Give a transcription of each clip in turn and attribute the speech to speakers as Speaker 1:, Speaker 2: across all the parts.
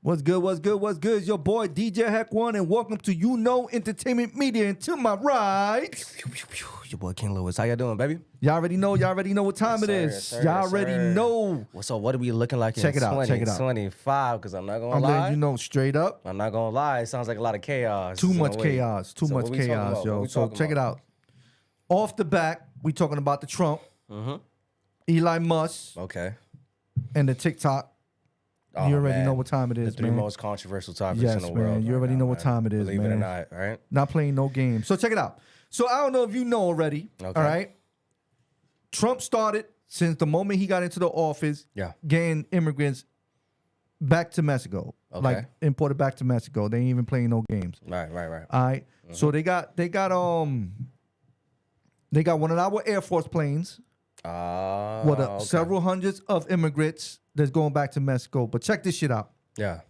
Speaker 1: What's good? What's good? What's good? It's your boy DJ Heck One, and welcome to Entertainment Media. And to my right,
Speaker 2: Your boy King Lewis. How y'all doing, baby?
Speaker 1: y'all already know. Y'all already know what time it is.
Speaker 2: Yes, sir,
Speaker 1: y'all
Speaker 2: yes,
Speaker 1: already
Speaker 2: sir.
Speaker 1: know.
Speaker 2: So what are we looking like
Speaker 1: Check
Speaker 2: in
Speaker 1: it out, check it out.
Speaker 2: 2025? Because I'm not going to
Speaker 1: I'm
Speaker 2: lie.
Speaker 1: letting you know straight up.
Speaker 2: I'm not going to lie. It sounds like a lot of chaos.
Speaker 1: Too
Speaker 2: in
Speaker 1: much
Speaker 2: a way.
Speaker 1: chaos. Too
Speaker 2: So
Speaker 1: much
Speaker 2: what we talking
Speaker 1: chaos,
Speaker 2: about?
Speaker 1: yo.
Speaker 2: What we
Speaker 1: So
Speaker 2: talking
Speaker 1: check it
Speaker 2: about?
Speaker 1: out. Off the back, we talking about the Trump, Eli Musk,
Speaker 2: Okay.
Speaker 1: and the TikTok.
Speaker 2: Oh,
Speaker 1: You already
Speaker 2: man.
Speaker 1: know what time it is,
Speaker 2: The three
Speaker 1: man.
Speaker 2: most controversial topics
Speaker 1: Yes,
Speaker 2: in the
Speaker 1: man.
Speaker 2: world.
Speaker 1: You
Speaker 2: right
Speaker 1: already
Speaker 2: now,
Speaker 1: know what
Speaker 2: man.
Speaker 1: time it is,
Speaker 2: Believe it or
Speaker 1: man.
Speaker 2: not, right?
Speaker 1: Not playing no games. So check it out. So I don't know if you know already.
Speaker 2: Okay.
Speaker 1: All right. Trump started since the moment he got into the office,
Speaker 2: Yeah.
Speaker 1: getting immigrants back to Mexico,
Speaker 2: Okay.
Speaker 1: like imported back to Mexico. They ain't even playing no games.
Speaker 2: Right.
Speaker 1: All right. So they got one of our Air Force planes with
Speaker 2: Okay.
Speaker 1: several hundreds of immigrants that's going back to Mexico. But check this shit out.
Speaker 2: Yeah.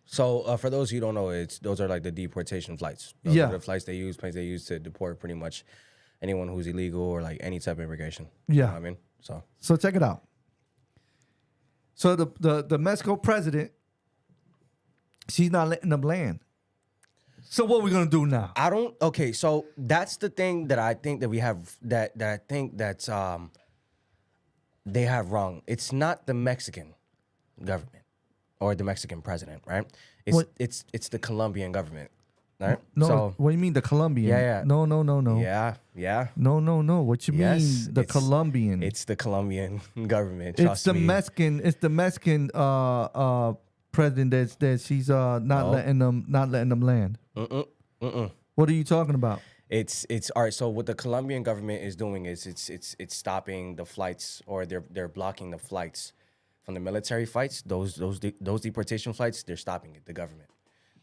Speaker 2: So for those who don't know, those are like the deportation flights. Those
Speaker 1: Yeah.
Speaker 2: are the flights planes they use to deport pretty much anyone who's illegal or like any type of immigration.
Speaker 1: Yeah.
Speaker 2: You know what I mean?
Speaker 1: So check it out. So the Mexico president, she's not letting them land. So what are we gonna do now?
Speaker 2: Okay, so that's the thing that I think that we have that I think that they have wrong. It's not the Mexican government or the Mexican president, right?
Speaker 1: What?
Speaker 2: It's the Colombian government, right?
Speaker 1: No,
Speaker 2: So
Speaker 1: what do you mean the Colombian?
Speaker 2: Yeah.
Speaker 1: No.
Speaker 2: yeah.
Speaker 1: No. What you
Speaker 2: Yes,
Speaker 1: mean the Colombian?
Speaker 2: It's the Colombian government.
Speaker 1: It's
Speaker 2: Trust
Speaker 1: the
Speaker 2: me.
Speaker 1: Mexican. It's the Mexican president that she's not letting them land. What are you talking about?
Speaker 2: It's all right. So what the Colombian government is doing is it's stopping the flights, or they're blocking the flights from the military flights. Those deportation flights, they're stopping it.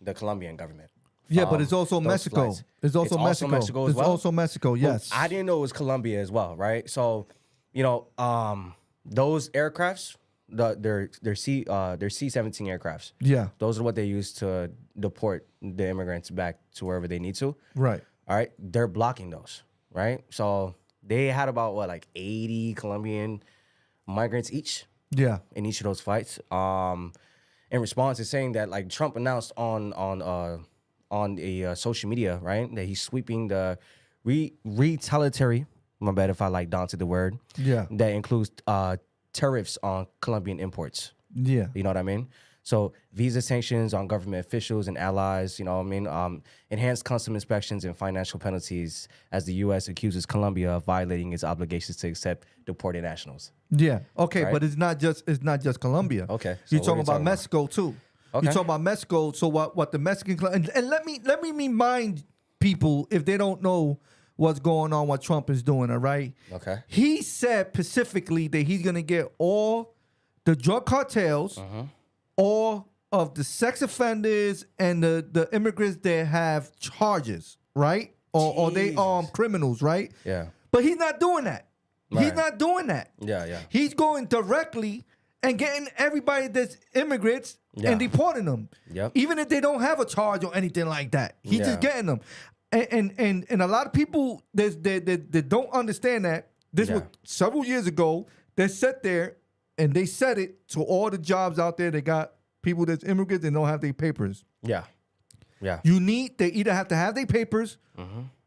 Speaker 2: The Colombian government.
Speaker 1: Yeah, but it's also
Speaker 2: those
Speaker 1: Mexico.
Speaker 2: flights.
Speaker 1: It's also Mexico.
Speaker 2: Mexico as
Speaker 1: It's
Speaker 2: well?
Speaker 1: also Mexico. Yes.
Speaker 2: I didn't know it was Colombia as well, right? So, those aircrafts, they're C-17 aircrafts.
Speaker 1: Yeah.
Speaker 2: Those are what they use to deport the immigrants back to wherever they need to.
Speaker 1: Right.
Speaker 2: All right, they're blocking those, right? So they had about 80 Colombian migrants each
Speaker 1: Yeah.
Speaker 2: in each of those flights. In response to saying that, like, Trump announced on a social media, right, that he's sweeping the retaliatory. My bad if I daunted the word.
Speaker 1: Yeah.
Speaker 2: That includes tariffs on Colombian imports.
Speaker 1: Yeah.
Speaker 2: You know what I mean? So visa sanctions on government officials and allies, you know what I mean? Enhanced custom inspections and financial penalties as the U.S. accuses Colombia of violating its obligations to accept deported nationals.
Speaker 1: Yeah. Okay,
Speaker 2: Right?
Speaker 1: but it's not just Colombia.
Speaker 2: Okay, so
Speaker 1: You're
Speaker 2: what are
Speaker 1: talking
Speaker 2: you
Speaker 1: about
Speaker 2: talking about?
Speaker 1: Mexico too.
Speaker 2: Okay.
Speaker 1: You're talking about Mexico. So what the Mexican and let me remind people, if they don't know what's going on, what Trump is doing, all right?
Speaker 2: Okay.
Speaker 1: He said specifically that he's gonna get all the drug cartels, all of the sex offenders and the immigrants that have charges, right? Or they
Speaker 2: Jesus.
Speaker 1: criminals, right?
Speaker 2: Yeah.
Speaker 1: But he's not doing that. He's
Speaker 2: Right.
Speaker 1: not doing that.
Speaker 2: Yeah.
Speaker 1: He's going directly and getting everybody that's immigrants
Speaker 2: Yeah.
Speaker 1: and deporting them.
Speaker 2: Yep.
Speaker 1: Even if they don't have a charge or anything like that. He's
Speaker 2: Yeah.
Speaker 1: just getting them. And a lot of people that don't understand that. This was
Speaker 2: Yeah.
Speaker 1: several years ago. They sat there and they said it to all the jobs out there. They got people that's immigrants and don't have their papers.
Speaker 2: Yeah.
Speaker 1: They either have to have their papers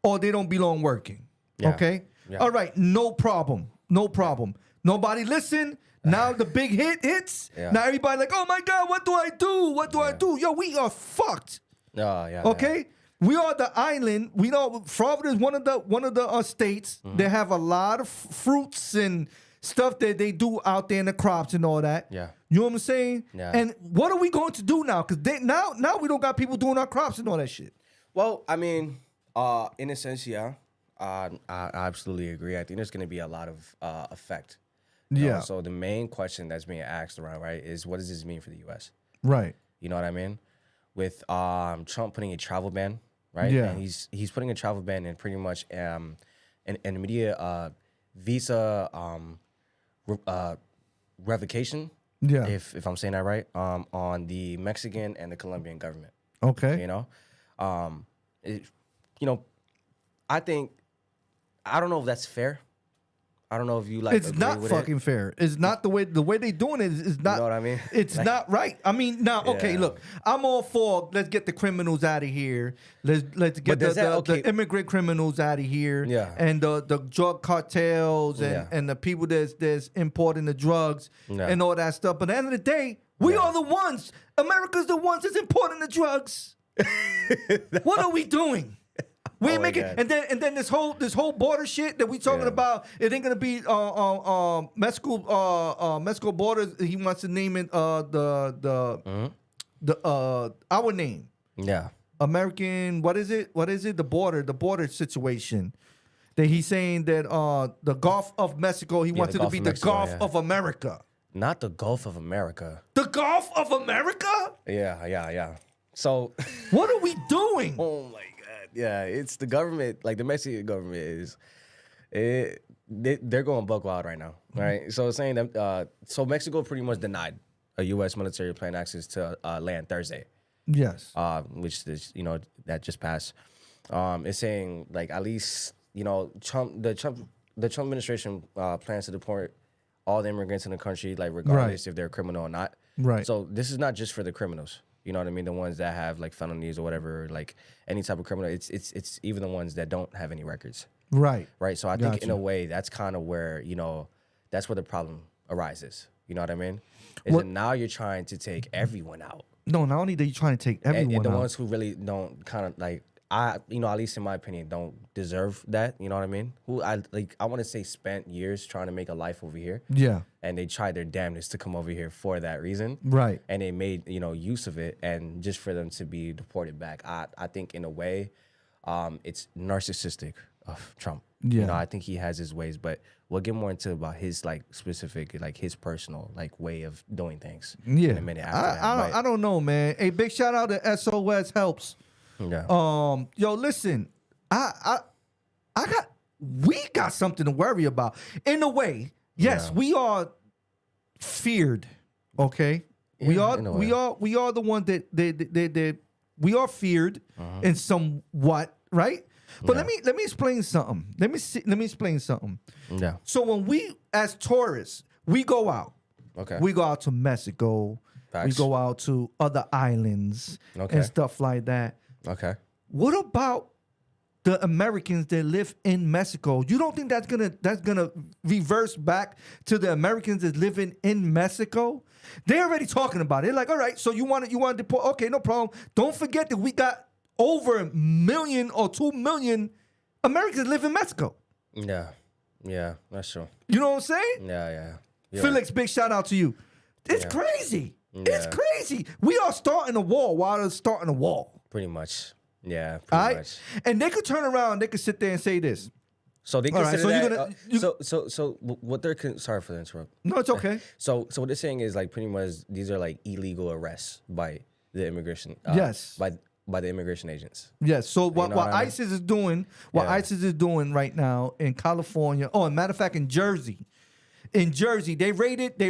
Speaker 1: or they don't belong working.
Speaker 2: Yeah.
Speaker 1: Okay?
Speaker 2: Yeah.
Speaker 1: All right, no problem. Nobody listen. Now the big hits.
Speaker 2: Yeah.
Speaker 1: Now everybody like, oh my God, what do I do? What do I do? Yo, we are fucked.
Speaker 2: Yeah.
Speaker 1: Okay? We are the island. We know Florida is one of the states that have a lot of fruits and stuff that they do out there in the crops and all that.
Speaker 2: Yeah.
Speaker 1: You know what I'm saying?
Speaker 2: Yeah.
Speaker 1: And what are we going to do now? Because now we don't got people doing our crops and all that shit.
Speaker 2: Well, I mean, in a sense, yeah. I absolutely agree. I think there's going to be a lot of effect. You know?
Speaker 1: Yeah.
Speaker 2: So the main question that's being asked around, right, is what does this mean for the U.S.?
Speaker 1: Right.
Speaker 2: You know what I mean? With Trump putting a travel ban, right?
Speaker 1: Yeah.
Speaker 2: And he's putting a travel ban and pretty much an immediate visa revocation.
Speaker 1: Yeah.
Speaker 2: If I'm saying that right, on the Mexican and the Colombian government.
Speaker 1: Okay.
Speaker 2: You know, I think I don't know if that's fair. I don't know if you like.
Speaker 1: It's
Speaker 2: agree
Speaker 1: not
Speaker 2: with
Speaker 1: fucking fair. It's not the way they doing it is not.
Speaker 2: You know what I mean?
Speaker 1: It's
Speaker 2: Like-
Speaker 1: not right. I mean, now okay,
Speaker 2: Yeah.
Speaker 1: look, I'm all for let's get the criminals out of here. Let's get
Speaker 2: does that-
Speaker 1: the immigrant criminals out of here.
Speaker 2: Yeah.
Speaker 1: And the drug cartels
Speaker 2: Yeah.
Speaker 1: and the people that's importing the drugs
Speaker 2: Yeah.
Speaker 1: and all that stuff. But at the end of the day, we
Speaker 2: Yeah.
Speaker 1: are the ones. America's the ones that's importing the drugs. What are we doing? We ain't
Speaker 2: Oh my
Speaker 1: making,
Speaker 2: God.
Speaker 1: and then this whole border shit that we talking
Speaker 2: Yeah.
Speaker 1: about, it ain't gonna be Mexico borders. He wants to name it
Speaker 2: Mm-hmm.
Speaker 1: our name,
Speaker 2: Yeah.
Speaker 1: American. What is it? The border situation. That he's saying that the Gulf of Mexico. He wants
Speaker 2: the
Speaker 1: it to
Speaker 2: Gulf
Speaker 1: be
Speaker 2: of
Speaker 1: the
Speaker 2: Mexico,
Speaker 1: Gulf
Speaker 2: yeah.
Speaker 1: of America.
Speaker 2: Not the Gulf of America.
Speaker 1: The Gulf of America.
Speaker 2: Yeah. So,
Speaker 1: What are we doing?
Speaker 2: oh my God, yeah, it's the government. Like the Mexican government they're going buck wild right now, right? So it's saying that so Mexico pretty much denied a U.S. military plane access to land Thursday.
Speaker 1: Yes.
Speaker 2: Which is that just passed. It's saying like at least the Trump administration plans to deport all the immigrants in the country, like regardless if they're a criminal or not.
Speaker 1: Right.
Speaker 2: So this is not just for the criminals. You know what I mean? The ones that have like felonies or whatever, like any type of criminal. It's even the ones that don't have any records.
Speaker 1: Right.
Speaker 2: Right. So I think in
Speaker 1: Gotcha.
Speaker 2: a way that's kind of where that's where the problem arises. You know what I mean? Is
Speaker 1: What-
Speaker 2: that now you're trying to take everyone out.
Speaker 1: No, not only that you're trying to take everyone
Speaker 2: And the
Speaker 1: out.
Speaker 2: ones who really don't kind of like at least in my opinion, don't deserve that. You know what I mean? Who I want to say spent years trying to make a life over here.
Speaker 1: Yeah.
Speaker 2: And they tried their damnedest to come over here for that reason.
Speaker 1: Right.
Speaker 2: And they made, use of it. And just for them to be deported back, I think in a way, it's narcissistic of Trump.
Speaker 1: Yeah.
Speaker 2: I think he has his ways, but we'll get more into about his specific, his personal way of doing things.
Speaker 1: Yeah.
Speaker 2: In a minute after that.
Speaker 1: I don't know, man. Hey, big shout out to SOS Helps.
Speaker 2: Yeah.
Speaker 1: Yo, listen, we got something to worry about. In a way, yes,
Speaker 2: Yeah.
Speaker 1: we are feared. Okay, we
Speaker 2: Yeah,
Speaker 1: are
Speaker 2: in a
Speaker 1: we
Speaker 2: way.
Speaker 1: are we are the one that they we are feared in somewhat, right? But
Speaker 2: Yeah.
Speaker 1: let me explain something. Let me explain something.
Speaker 2: Yeah.
Speaker 1: So when we as tourists, we go out.
Speaker 2: Okay.
Speaker 1: We go out to Mexico.
Speaker 2: Facts.
Speaker 1: We go out to other islands
Speaker 2: Okay.
Speaker 1: and stuff like that.
Speaker 2: Okay.
Speaker 1: What about the Americans that live in Mexico? You don't think that's gonna reverse back to the Americans that living in Mexico? They're already talking about it. They're like, all right, so you want to deport? Okay, no problem. Don't forget that we got over 1 million or 2 million Americans live in Mexico.
Speaker 2: Yeah. Yeah. That's true.
Speaker 1: You know what I'm saying?
Speaker 2: Yeah. You're
Speaker 1: Felix, big shout out to you. It's
Speaker 2: Yeah.
Speaker 1: crazy. It's
Speaker 2: Yeah.
Speaker 1: crazy. We are starting a war while they're starting a wall.
Speaker 2: right. Pretty much. Yeah.
Speaker 1: All
Speaker 2: Pretty
Speaker 1: right?
Speaker 2: much.
Speaker 1: And they could turn around, they could sit there and say this.
Speaker 2: So they
Speaker 1: All right,
Speaker 2: consider
Speaker 1: so you're
Speaker 2: that.
Speaker 1: gonna-
Speaker 2: So what they're sorry for the interrupt.
Speaker 1: No, it's okay.
Speaker 2: So what they're saying is pretty much these are illegal arrests by the immigration.
Speaker 1: Yes.
Speaker 2: By the immigration agents.
Speaker 1: Yes. So what
Speaker 2: know what I mean?
Speaker 1: ISIS is doing, what
Speaker 2: Yeah.
Speaker 1: ISIS is doing right now in California. Oh, and matter of fact, in Jersey. In Jersey, they raided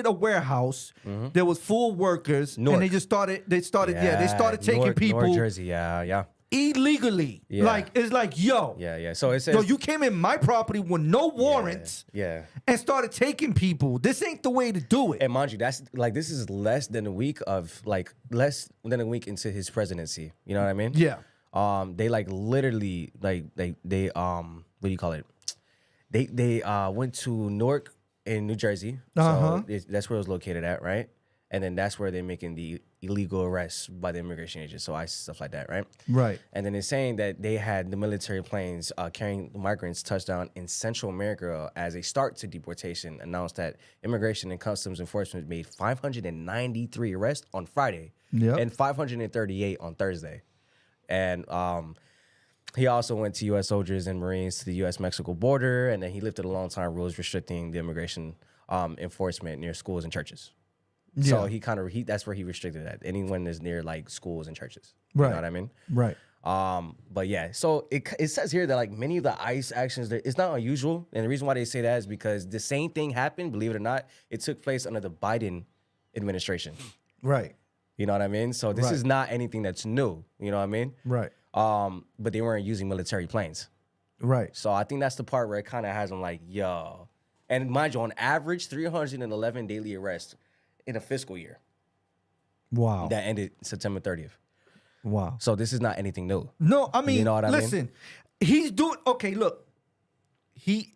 Speaker 1: a warehouse that was full of workers,
Speaker 2: Newark.
Speaker 1: and they started taking
Speaker 2: North
Speaker 1: people
Speaker 2: Jersey. Yeah.
Speaker 1: illegally.
Speaker 2: Yeah.
Speaker 1: It's like, yo,
Speaker 2: Yeah. So it says.
Speaker 1: yo, you came in my property with no warrants
Speaker 2: Yeah.
Speaker 1: and started taking people. This ain't the way to do it.
Speaker 2: And mind you, that's this is less than a week into his presidency. You know what I mean?
Speaker 1: Yeah.
Speaker 2: They literally they what do you call it? They went to Newark in New Jersey.
Speaker 1: Uh-huh.
Speaker 2: So that's where it was located at, right? And then that's where they're making the illegal arrests by the immigration agents, so ICE stuff like that, right?
Speaker 1: Right.
Speaker 2: And then it's saying that they had the military planes carrying migrants touch down in Central America as a start to deportation. Announced that Immigration and Customs Enforcement made 593 arrests on Friday
Speaker 1: Yep.
Speaker 2: and 538 on Thursday. And he also went to U.S. soldiers and Marines to the U.S.-Mexico border, and then he lifted a long-time rules restricting the immigration enforcement near schools and churches. So
Speaker 1: Yeah.
Speaker 2: he that's where he restricted that. Anyone that's near schools and churches.
Speaker 1: Right.
Speaker 2: You know what I mean?
Speaker 1: Right.
Speaker 2: But yeah, so it says here that many of the ICE actions, it's not unusual. And the reason why they say that is because the same thing happened, believe it or not, it took place under the Biden administration.
Speaker 1: Right.
Speaker 2: You know what I mean? So this
Speaker 1: Right.
Speaker 2: is not anything that's new. You know what I mean?
Speaker 1: Right.
Speaker 2: But they weren't using military planes.
Speaker 1: Right.
Speaker 2: So I think that's the part where it kind of has them yo, And mind you, on average, 311 daily arrests in a fiscal year
Speaker 1: Wow.
Speaker 2: that ended September 30th.
Speaker 1: Wow.
Speaker 2: So this is not anything new.
Speaker 1: No, I mean,
Speaker 2: You know what I mean?
Speaker 1: listen, he's doing okay. Look,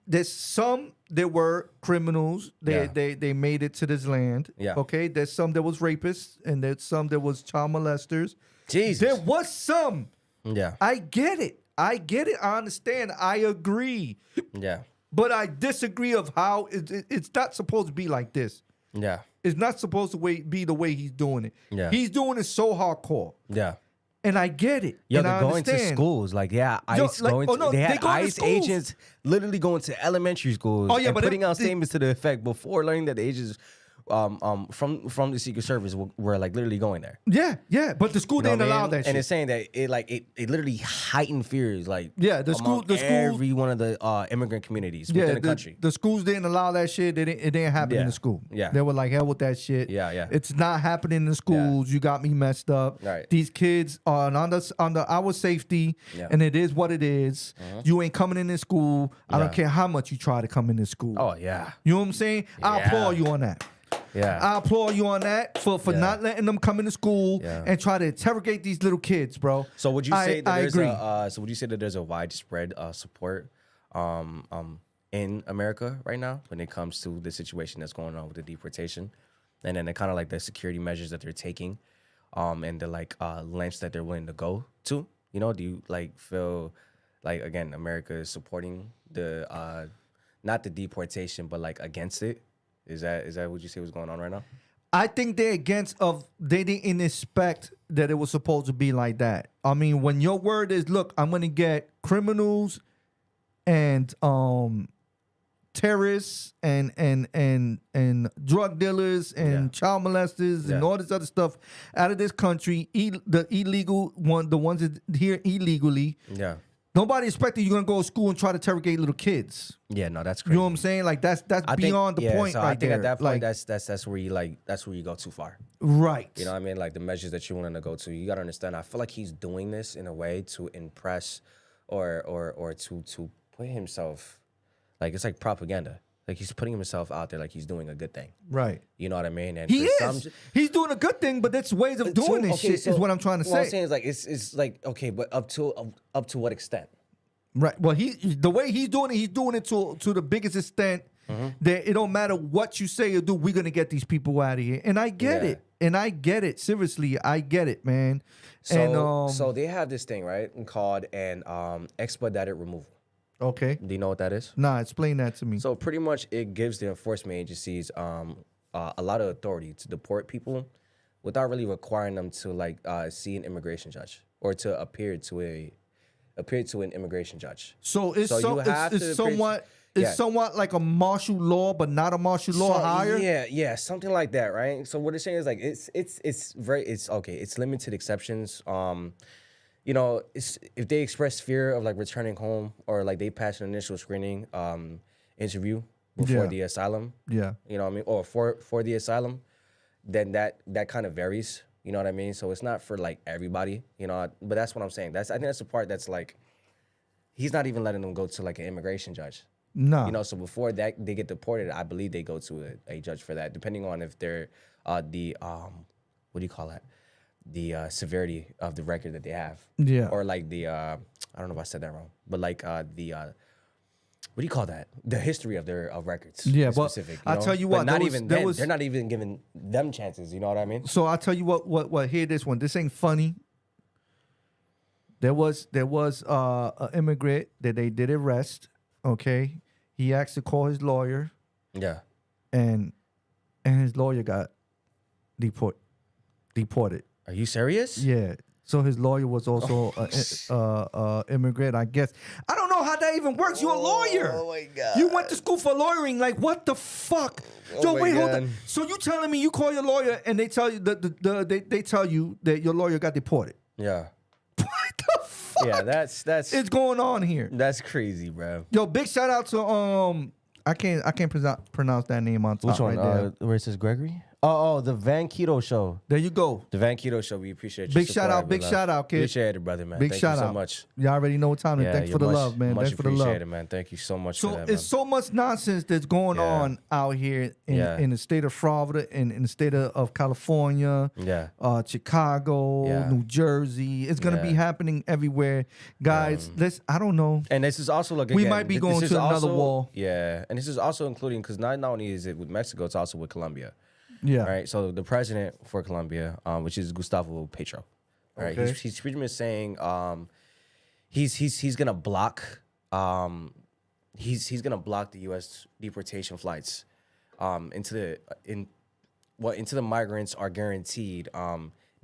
Speaker 1: there's some that were criminals. They made it to this land.
Speaker 2: Yeah.
Speaker 1: Okay. There's some that was rapists, and there's some that was child molesters.
Speaker 2: Jesus.
Speaker 1: There was some.
Speaker 2: Yeah.
Speaker 1: I get it. I understand. I agree.
Speaker 2: Yeah.
Speaker 1: But I disagree of how it's not supposed to be like this.
Speaker 2: Yeah.
Speaker 1: It's not supposed to be the way he's doing it.
Speaker 2: Yeah.
Speaker 1: He's doing it so hardcore.
Speaker 2: Yeah.
Speaker 1: And I get it.
Speaker 2: Yo,
Speaker 1: and
Speaker 2: they're
Speaker 1: I
Speaker 2: going to
Speaker 1: understand.
Speaker 2: schools. Like, yeah,
Speaker 1: Yo,
Speaker 2: ICE
Speaker 1: like,
Speaker 2: going
Speaker 1: oh,
Speaker 2: to,
Speaker 1: no,
Speaker 2: they
Speaker 1: they
Speaker 2: had
Speaker 1: going to
Speaker 2: ICE
Speaker 1: schools.
Speaker 2: agents literally going to elementary schools.
Speaker 1: Oh, yeah,
Speaker 2: and
Speaker 1: but
Speaker 2: putting out
Speaker 1: they-
Speaker 2: statements to the effect before learning that the agents from the Secret Service were like literally going there.
Speaker 1: Yeah. But the school
Speaker 2: You know
Speaker 1: didn't
Speaker 2: what I
Speaker 1: allow
Speaker 2: mean?
Speaker 1: that
Speaker 2: And
Speaker 1: shit.
Speaker 2: it's saying that it literally heightened fears, like
Speaker 1: Yeah, the
Speaker 2: among
Speaker 1: school-
Speaker 2: every one of the immigrant communities within the country.
Speaker 1: The schools didn't allow that shit. It didn't happen in
Speaker 2: Yeah.
Speaker 1: the school.
Speaker 2: Yeah.
Speaker 1: They were like, hell with that shit.
Speaker 2: Yeah.
Speaker 1: It's not happening in the schools. You got me messed up.
Speaker 2: Right.
Speaker 1: These kids are under our safety,
Speaker 2: Yeah.
Speaker 1: and it is what it is. You ain't coming in this school. I don't
Speaker 2: Yeah.
Speaker 1: care how much you try to come in this school.
Speaker 2: Oh yeah,
Speaker 1: You know what I'm saying? I
Speaker 2: Yeah.
Speaker 1: applaud you on that.
Speaker 2: yeah.
Speaker 1: I applaud you on that for
Speaker 2: Yeah.
Speaker 1: not letting them come into school
Speaker 2: Yeah.
Speaker 1: and try to interrogate these little kids, bro.
Speaker 2: So would you say that
Speaker 1: I
Speaker 2: there's
Speaker 1: agree.
Speaker 2: so would you say that there's a widespread support in America right now when it comes to the situation that's going on with the deportation, and then the kind of like the security measures that they're taking, and the like lengths that they're willing to go to? You know, do you like feel like again America is supporting the not the deportation but like against it? Is that what you say was going on right now?
Speaker 1: I think they're they didn't expect that it was supposed to be like that. I mean, when your word is, look, I'm gonna get criminals and terrorists and drug dealers and
Speaker 2: Yeah.
Speaker 1: child molesters and
Speaker 2: Yeah.
Speaker 1: all this other stuff out of this country, the illegal the ones that here illegally.
Speaker 2: Yeah.
Speaker 1: Nobody expected you're gonna go to school and try to interrogate little kids.
Speaker 2: Yeah, no, that's
Speaker 1: You
Speaker 2: crazy.
Speaker 1: know what I'm saying? Like that's
Speaker 2: I think-
Speaker 1: beyond the
Speaker 2: yeah,
Speaker 1: point
Speaker 2: so
Speaker 1: right
Speaker 2: I think
Speaker 1: there.
Speaker 2: at that point,
Speaker 1: like,
Speaker 2: that's where you go too far.
Speaker 1: right.
Speaker 2: You know what I mean? Like the measures that you're willing to go to. You gotta understand. I feel like he's doing this in a way to impress or to put himself, like it's like propaganda. Like he's putting himself out there like he's doing a good thing.
Speaker 1: Right.
Speaker 2: You know what I mean? And
Speaker 1: He
Speaker 2: for some-
Speaker 1: is. He's doing a good thing, but that's ways of doing this shit
Speaker 2: so
Speaker 1: is what I'm trying to
Speaker 2: what I'm
Speaker 1: say.
Speaker 2: saying is like it's like okay, but up to what extent?
Speaker 1: Right. Well, the way he's doing it to the biggest extent
Speaker 2: Mm-hmm.
Speaker 1: that it don't matter what you say or do, we're gonna get these people out of here. And I get
Speaker 2: Yeah.
Speaker 1: it. And I get it. Seriously, I get it, man.
Speaker 2: So
Speaker 1: and
Speaker 2: so they have this thing right called an expedited removal.
Speaker 1: okay.
Speaker 2: Do you know what that is?
Speaker 1: Nah, explain that to me.
Speaker 2: So pretty much it gives the enforcement agencies a lot of authority to deport people without really requiring them to like see an immigration judge or to appear to an immigration judge.
Speaker 1: So it's
Speaker 2: So you have
Speaker 1: it's
Speaker 2: to
Speaker 1: somewhat
Speaker 2: Yeah.
Speaker 1: it's somewhat like a martial law, but not a martial law higher.
Speaker 2: Yeah, something like that, right? So what they're saying is like it's okay. It's limited exceptions. You know, if they express fear of like returning home or like they pass an initial screening interview before
Speaker 1: Yeah.
Speaker 2: the asylum,
Speaker 1: Yeah.
Speaker 2: you know what I mean, or for the asylum, then that kind of varies. You know what I mean? So it's not for like everybody, you know. But that's what I'm saying. I think that's the part that's like he's not even letting them go to like an immigration judge.
Speaker 1: No.
Speaker 2: You know, so before that they get deported, I believe they go to a judge for that, depending on if they're the what do you call that? The severity of the record that they have.
Speaker 1: Yeah.
Speaker 2: Or like the I don't know if I said that wrong, but like the what do you call that? The history of their records.
Speaker 1: Yeah,
Speaker 2: in
Speaker 1: but
Speaker 2: specific, you
Speaker 1: I'll
Speaker 2: know?
Speaker 1: tell you
Speaker 2: But
Speaker 1: what,
Speaker 2: not
Speaker 1: there was-
Speaker 2: even
Speaker 1: there
Speaker 2: then,
Speaker 1: was-
Speaker 2: they're not even giving them chances. You know what I mean?
Speaker 1: So I'll tell you what hear this one. This ain't funny. There was an immigrant that they did arrest. Okay. He asked to call his lawyer,
Speaker 2: Yeah.
Speaker 1: and his lawyer got deported.
Speaker 2: Are you serious?
Speaker 1: Yeah. So his lawyer was also a immigrant, I guess. I don't know how that even works. You're a lawyer.
Speaker 2: Oh my God.
Speaker 1: You went to school for lawyering. Like, what the fuck?
Speaker 2: Oh
Speaker 1: Yo,
Speaker 2: my
Speaker 1: wait, hold
Speaker 2: God.
Speaker 1: on. So you telling me you call your lawyer and they tell you they tell you that your lawyer got deported?
Speaker 2: Yeah.
Speaker 1: What the fuck?
Speaker 2: Yeah, that's
Speaker 1: It's going on here.
Speaker 2: that's crazy, bro.
Speaker 1: Yo, big shout out to I can't pronounce that name on top
Speaker 2: Which one?
Speaker 1: right there.
Speaker 2: Where it says Gregory? Oh, the Van Keto Show.
Speaker 1: There you go.
Speaker 2: The Van Keto Show. We appreciate you.
Speaker 1: Big shout out, big shout out, kid.
Speaker 2: Appreciate it, brother, man.
Speaker 1: Big
Speaker 2: Thank
Speaker 1: shout
Speaker 2: you so
Speaker 1: out.
Speaker 2: much.
Speaker 1: Y'all already know what time it is.
Speaker 2: Yeah,
Speaker 1: Thanks for the love, man.
Speaker 2: Much
Speaker 1: Thanks for the love.
Speaker 2: appreciated, man. Thank you so much
Speaker 1: So
Speaker 2: for that, man.
Speaker 1: it's so much nonsense that's going on out here in the state of Florida and in the state of California, Chicago, New Jersey. It's gonna be happening everywhere, guys. I don't know.
Speaker 2: And this is also like
Speaker 1: we might be going to another wall.
Speaker 2: Yeah, and this is also including because not only is it with Mexico, it's also with Colombia.
Speaker 1: Yeah.
Speaker 2: Right. So the president for Colombia, which is Gustavo Petro, right?
Speaker 1: Okay.
Speaker 2: He's pretty much saying he's gonna block he's gonna block the U.S. deportation flights into the migrants are guaranteed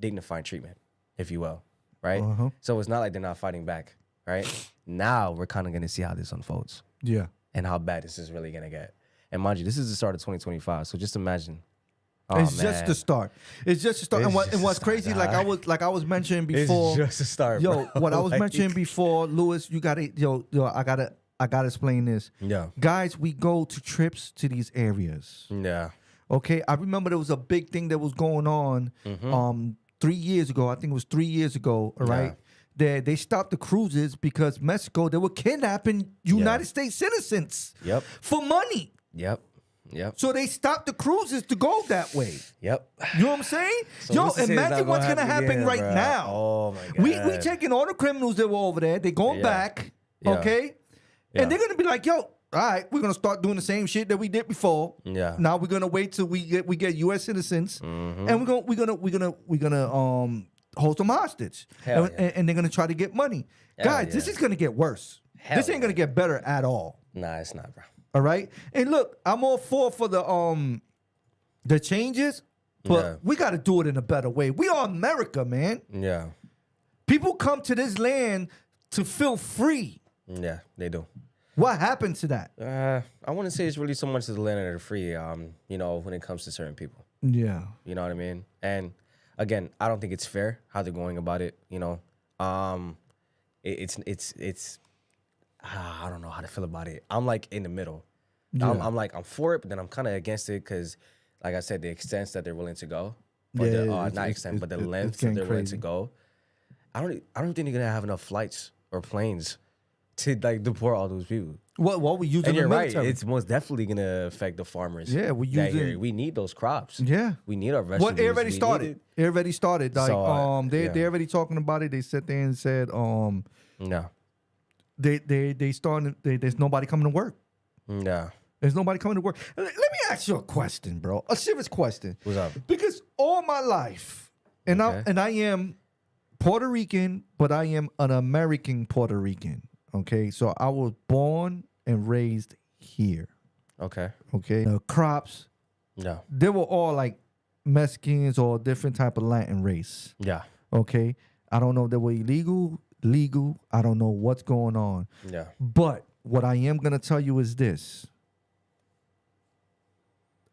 Speaker 2: dignified treatment, if you will, right? So it's not like they're not fighting back, right? Now we're kind of gonna see how this unfolds, and how bad this is really gonna get. And mind you, this is the start of 2025, so just imagine.
Speaker 1: It's just the start. It's just the start. And what's crazy, like I was mentioning before.
Speaker 2: It's just the start,
Speaker 1: yo.
Speaker 2: Bro.
Speaker 1: What I was mentioning before, Lewis, you gotta, I gotta explain this.
Speaker 2: Yeah,
Speaker 1: guys, we go to trips to these areas.
Speaker 2: Yeah.
Speaker 1: Okay, I remember there was a big thing that was going on 3 years ago. I think it was 3 years ago. All right. They stopped the cruises because Mexico, they were kidnapping United States citizens. For money.
Speaker 2: Yep.
Speaker 1: So they stopped the cruises to go that way.
Speaker 2: Yep.
Speaker 1: You know what I'm saying? So imagine what's gonna happen right now.
Speaker 2: Oh my God.
Speaker 1: We taking all the criminals that were over there. They're going back. Okay. And they're gonna be like, yo, all right, we're gonna start doing the same shit that we did before.
Speaker 2: Yeah.
Speaker 1: Now we're gonna wait till we get U.S. citizens, and we're gonna hold them hostage, and they're gonna try to get money. Guys, this is gonna get worse. This ain't gonna get better at all.
Speaker 2: Nah, it's not, bro.
Speaker 1: All right, and look, I'm all for the changes, but we got to do it in a better way. We are America, man.
Speaker 2: Yeah.
Speaker 1: People come to this land to feel free.
Speaker 2: Yeah, they do.
Speaker 1: What happened to that?
Speaker 2: I wouldn't say it's really so much to the land of the free. When it comes to certain people.
Speaker 1: Yeah.
Speaker 2: You know what I mean? And again, I don't think it's fair how they're going about it. You know, it's. I don't know how to feel about it. I'm like in the middle. Yeah. I'm for it, but then I'm kind of against it because, like I said, the extents that they're willing to go, or not extent, but the length that they're willing to go. I don't think they're gonna have enough flights or planes to like deport all those people.
Speaker 1: What we using?
Speaker 2: And you're
Speaker 1: the
Speaker 2: right.
Speaker 1: military.
Speaker 2: It's most definitely gonna affect the farmers.
Speaker 1: Yeah, we using.
Speaker 2: We need those crops.
Speaker 1: Yeah,
Speaker 2: we need our vegetables.
Speaker 1: What already started? It already started. Like they already talking about it. They sat there and said
Speaker 2: no.
Speaker 1: They started. There's nobody coming to work.
Speaker 2: No.
Speaker 1: There's nobody coming to work. Let me ask you a question, bro. A serious question.
Speaker 2: What's up?
Speaker 1: Because all my life, and I am Puerto Rican, but I am an American Puerto Rican. Okay, so I was born and raised here.
Speaker 2: Okay.
Speaker 1: The crops.
Speaker 2: Yeah.
Speaker 1: They were all like Mexicans or different type of Latin race.
Speaker 2: Yeah.
Speaker 1: Okay. I don't know if they were illegal, legal. I don't know what's going on.
Speaker 2: Yeah.
Speaker 1: But what I am gonna tell you is this.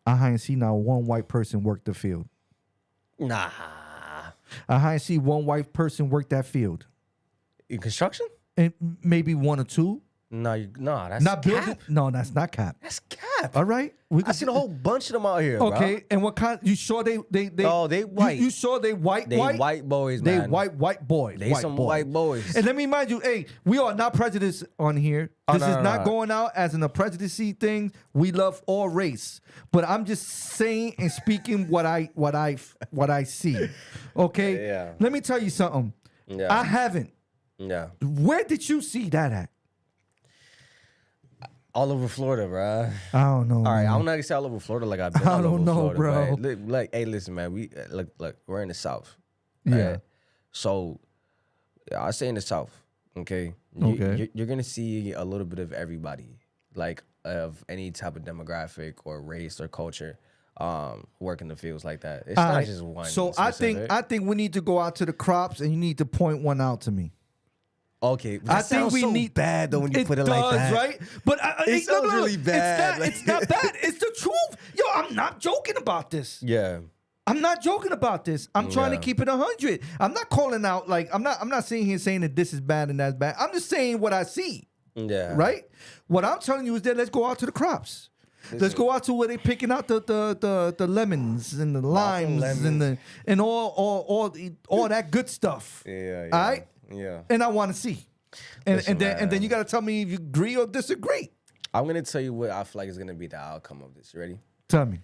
Speaker 1: I haven't seen not one white person work the field.
Speaker 2: Nah.
Speaker 1: I haven't seen one white person work that field.
Speaker 2: In construction?
Speaker 1: And maybe one or two.
Speaker 2: No, that's
Speaker 1: not
Speaker 2: cap.
Speaker 1: building. No, that's not cap.
Speaker 2: That's cap.
Speaker 1: All right,
Speaker 2: I seen a whole bunch of them out here.
Speaker 1: Okay,
Speaker 2: bro.
Speaker 1: and what kind? You sure they?
Speaker 2: Oh, they white.
Speaker 1: You sure they white?
Speaker 2: They white boys, man.
Speaker 1: They white boys.
Speaker 2: They some white boys.
Speaker 1: And let me remind you, hey, we are not prejudiced on here. This is not going out as a prejudice thing. We love all race, but I'm just saying and speaking what I see. Okay.
Speaker 2: Yeah.
Speaker 1: Let me tell you something.
Speaker 2: Yeah.
Speaker 1: I haven't.
Speaker 2: Yeah.
Speaker 1: Where did you see that at?
Speaker 2: All over Florida, bro.
Speaker 1: I don't know.
Speaker 2: All right,
Speaker 1: man.
Speaker 2: I'm not gonna say all over Florida like I've been.
Speaker 1: I don't know,
Speaker 2: Florida,
Speaker 1: bro.
Speaker 2: But, like, hey, listen, man. We look, we're in the South.
Speaker 1: Yeah.
Speaker 2: Right? So, I say in the South, okay. You're gonna see a little bit of everybody, like of any type of demographic or race or culture, work in the fields like that. It's not just one.
Speaker 1: So I think we need to go out to the crops and you need to point one out to me.
Speaker 2: Okay,
Speaker 1: I think we need
Speaker 2: bad though when you put it like that.
Speaker 1: Right? But
Speaker 2: it sounds really bad.
Speaker 1: It's not bad. It's the truth. Yo, I'm not joking about this.
Speaker 2: Yeah.
Speaker 1: I'm not joking about this. I'm trying to keep it 100. I'm not calling out like I'm not sitting here saying that this is bad and that's bad. I'm just saying what I see.
Speaker 2: Yeah.
Speaker 1: Right? What I'm telling you is that let's go out to the crops. Let's go out to where they picking out the lemons and the limes and all that good stuff.
Speaker 2: Yeah.
Speaker 1: All right.
Speaker 2: Yeah.
Speaker 1: And I want to see. And
Speaker 2: Listen,
Speaker 1: then you got to tell me if you agree or disagree.
Speaker 2: I'm gonna tell you what I feel like is gonna be the outcome of this. You ready?
Speaker 1: Tell me.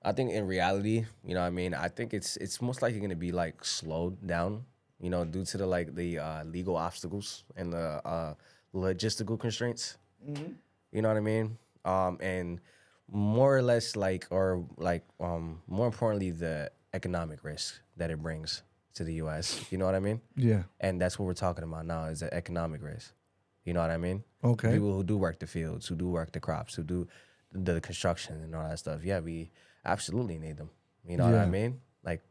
Speaker 2: I think in reality, you know what I mean? I think it's most likely going to be like slowed down, you know, due to the legal obstacles and the logistical constraints.
Speaker 1: Mm-hmm.
Speaker 2: You know what I mean? And more or less more importantly, the economic risk that it brings to the US. You know what I mean?
Speaker 1: Yeah.
Speaker 2: And that's what we're talking about now is the economic risk. You know what I mean?
Speaker 1: Okay.
Speaker 2: People who do work the fields, who do work the crops, who do the construction and all that stuff. Yeah, we absolutely need them. You know what I mean? Like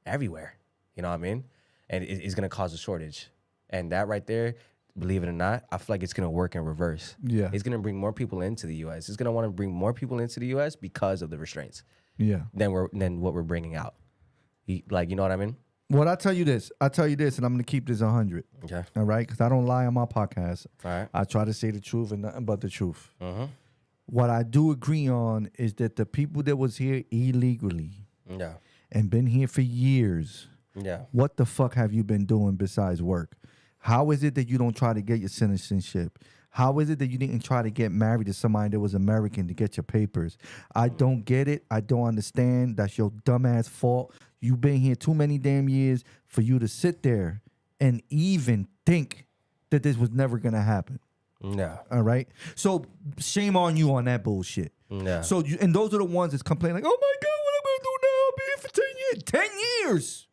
Speaker 2: everywhere. You know what I mean? And it's gonna cause a shortage. And that right there, believe it or not, I feel like it's gonna work in reverse.
Speaker 1: Yeah.
Speaker 2: It's gonna bring more people into the US. It's gonna want to bring more people into the US because of the restraints.
Speaker 1: Yeah.
Speaker 2: Than what we're bringing out. You know what I mean?
Speaker 1: Well, I tell you this, and I'm going to keep this 100.
Speaker 2: Okay.
Speaker 1: All right? Because I don't lie on my podcast.
Speaker 2: All right.
Speaker 1: I try to say the truth and nothing but the truth.
Speaker 2: Mm-hmm.
Speaker 1: What I do agree on is that the people that was here illegally
Speaker 2: Yeah.
Speaker 1: and been here for years,
Speaker 2: Yeah.
Speaker 1: what the fuck have you been doing besides work? How is it that you don't try to get your citizenship? How is it that you didn't try to get married to somebody that was American to get your papers? I don't get it. I don't understand. That's your dumbass fault. You've been here too many damn years for you to sit there and even think that this was never going to happen.
Speaker 2: Yeah.
Speaker 1: All right? So shame on you on that bullshit.
Speaker 2: Yeah.
Speaker 1: So and those are the ones that's complaining like, oh my God, what am I going to do now? I'll be here for 10 years.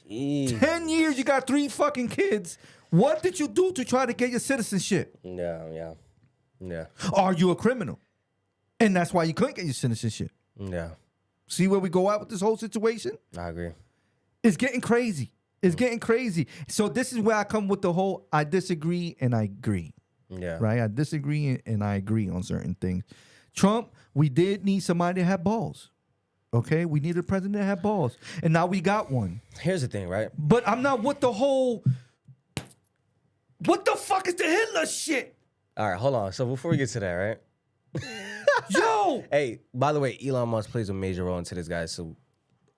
Speaker 1: 10 years.
Speaker 2: Jeez.
Speaker 1: 10 years, you got 3 fucking kids. What did you do to try to get your citizenship?
Speaker 2: Yeah.
Speaker 1: Are you a criminal? And that's why you couldn't get your citizenship.
Speaker 2: Yeah.
Speaker 1: See where we go out with this whole situation?
Speaker 2: I agree.
Speaker 1: It's getting crazy. It's getting crazy. So this is where I come with the whole I disagree and I agree.
Speaker 2: Yeah.
Speaker 1: Right? I disagree and I agree on certain things. Trump, we did need somebody that had balls. Okay? We needed a president that had balls. And now we got one.
Speaker 2: Here's the thing, right?
Speaker 1: But I'm not with the whole, what the fuck is the Hitler shit?
Speaker 2: All right, hold on. So before we get to that, right?
Speaker 1: Yo!
Speaker 2: Hey, by the way, Elon Musk plays a major role into this guy. So